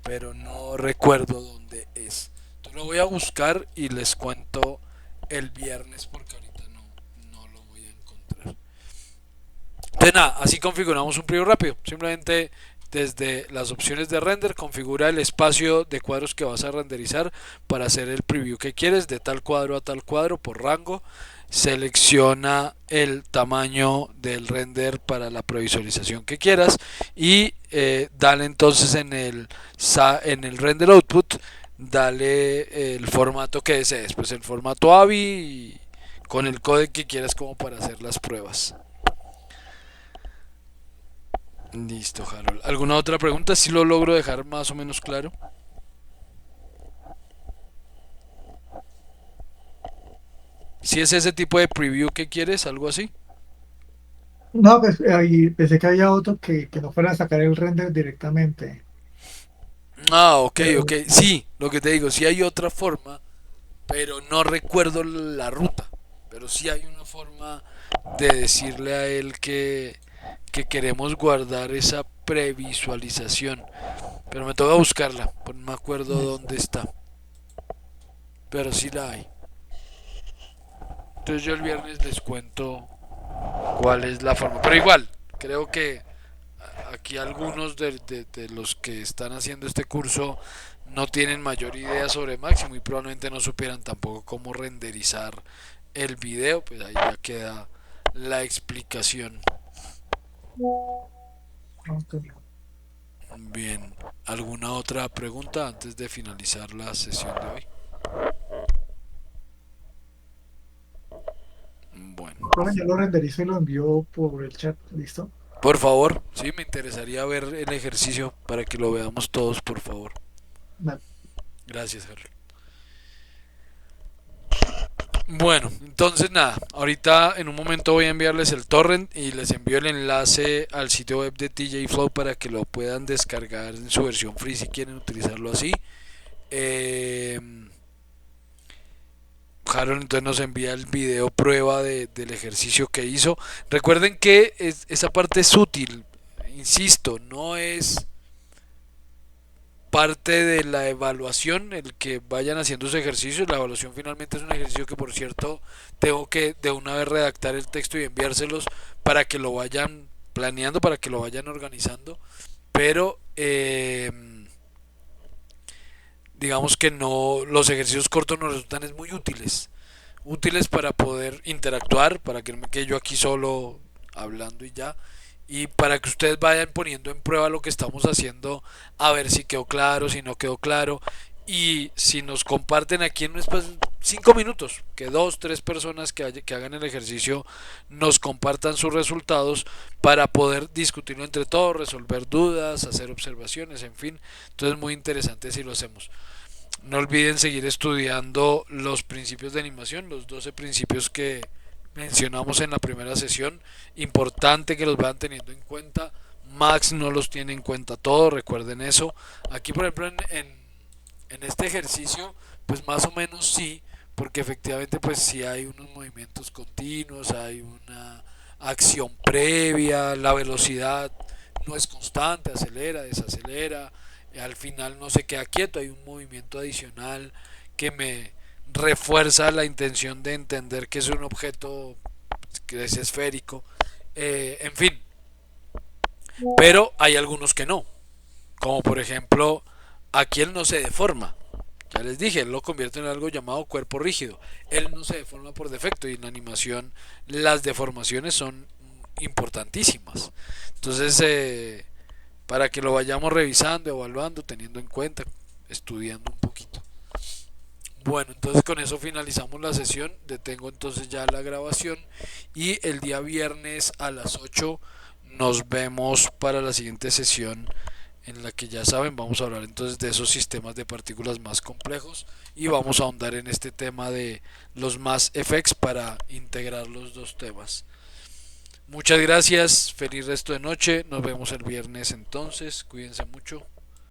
pero no recuerdo dónde es. Entonces lo voy a buscar y les cuento el viernes porque ahorita no lo voy a encontrar. Entonces nada, así configuramos un preview rápido. Simplemente desde las opciones de render configura el espacio de cuadros que vas a renderizar para hacer el preview que quieres, de tal cuadro a tal cuadro por rango. Selecciona el tamaño del render para la previsualización que quieras y dale entonces en el render output, dale el formato que desees, pues el formato AVI con el código que quieras como para hacer las pruebas. Listo, Harold. ¿Alguna otra pregunta? Si lo logro dejar más o menos claro. Si es ese tipo de preview que quieres, algo así. No, pues ahí pensé que había otro que no fuera a sacar el render directamente. Ah, ok, Pero ok. Sí, lo que te digo, sí hay otra forma, pero no recuerdo la ruta. Pero sí hay una forma de decirle a él que queremos guardar esa previsualización. Pero me toca buscarla, pues no me acuerdo dónde está. Pero sí la hay. Entonces yo el viernes les cuento cuál es la forma. Pero igual, creo que aquí algunos de los que están haciendo este curso no tienen mayor idea sobre Max y muy probablemente no supieran tampoco cómo renderizar el video. Pues ahí ya queda la explicación. ok. Bien, ¿alguna otra pregunta antes de finalizar la sesión de hoy? Bueno, Bueno, ya lo renderizo y lo envío por el chat, ¿listo? por favor, sí, me interesaría ver el ejercicio para que lo veamos todos, por favor. Vale. Gracias, Harold. Bueno, entonces nada, ahorita en un momento voy a enviarles el torrent y les envío el enlace al sitio web de TJ Flow para que lo puedan descargar en su versión free si quieren utilizarlo así. Eh, Harold entonces nos envía el video prueba del ejercicio que hizo. Recuerden que esa parte es útil, insisto, no es parte de la evaluación el que vayan haciendo sus ejercicios. La evaluación finalmente es un ejercicio que, por cierto, tengo que de una vez redactar el texto y enviárselos para que lo vayan planeando, para que lo vayan organizando. Pero digamos que no, los ejercicios cortos nos resultan es muy útiles, útiles para poder interactuar, para que no me quede yo aquí solo hablando y ya, y para que ustedes vayan poniendo en prueba lo que estamos haciendo, a ver si quedó claro, si no quedó claro, y si nos comparten aquí en un espacio 5 minutos, que dos, tres personas que hagan el ejercicio nos compartan sus resultados para poder discutirlo entre todos, resolver dudas, hacer observaciones, en fin. Entonces muy interesante si lo hacemos. No olviden seguir estudiando los principios de animación, los 12 principios que mencionamos en la primera sesión. Importante que los vayan teniendo en cuenta. Max no los tiene en cuenta todos, recuerden eso. Aquí, por ejemplo, en este ejercicio, pues más o menos sí, porque efectivamente pues sí hay unos movimientos continuos, hay una acción previa, la velocidad no es constante, acelera, desacelera, al final no se queda quieto, hay un movimiento adicional que me refuerza la intención de entender que es un objeto que es esférico, en fin, pero hay algunos que no, como por ejemplo aquí él no se deforma, ya les dije, él lo convierte en algo llamado cuerpo rígido, él no se deforma por defecto y en la animación las deformaciones son importantísimas, entonces para que lo vayamos revisando, evaluando, teniendo en cuenta, estudiando un poquito. Bueno, entonces con eso finalizamos la sesión, detengo entonces ya la grabación y el día viernes a las 8 nos vemos para la siguiente sesión en la que ya saben vamos a hablar entonces de esos sistemas de partículas más complejos y vamos a ahondar en este tema de los Mass Effects para integrar los dos temas. Muchas gracias, feliz resto de noche, nos vemos el viernes entonces, cuídense mucho.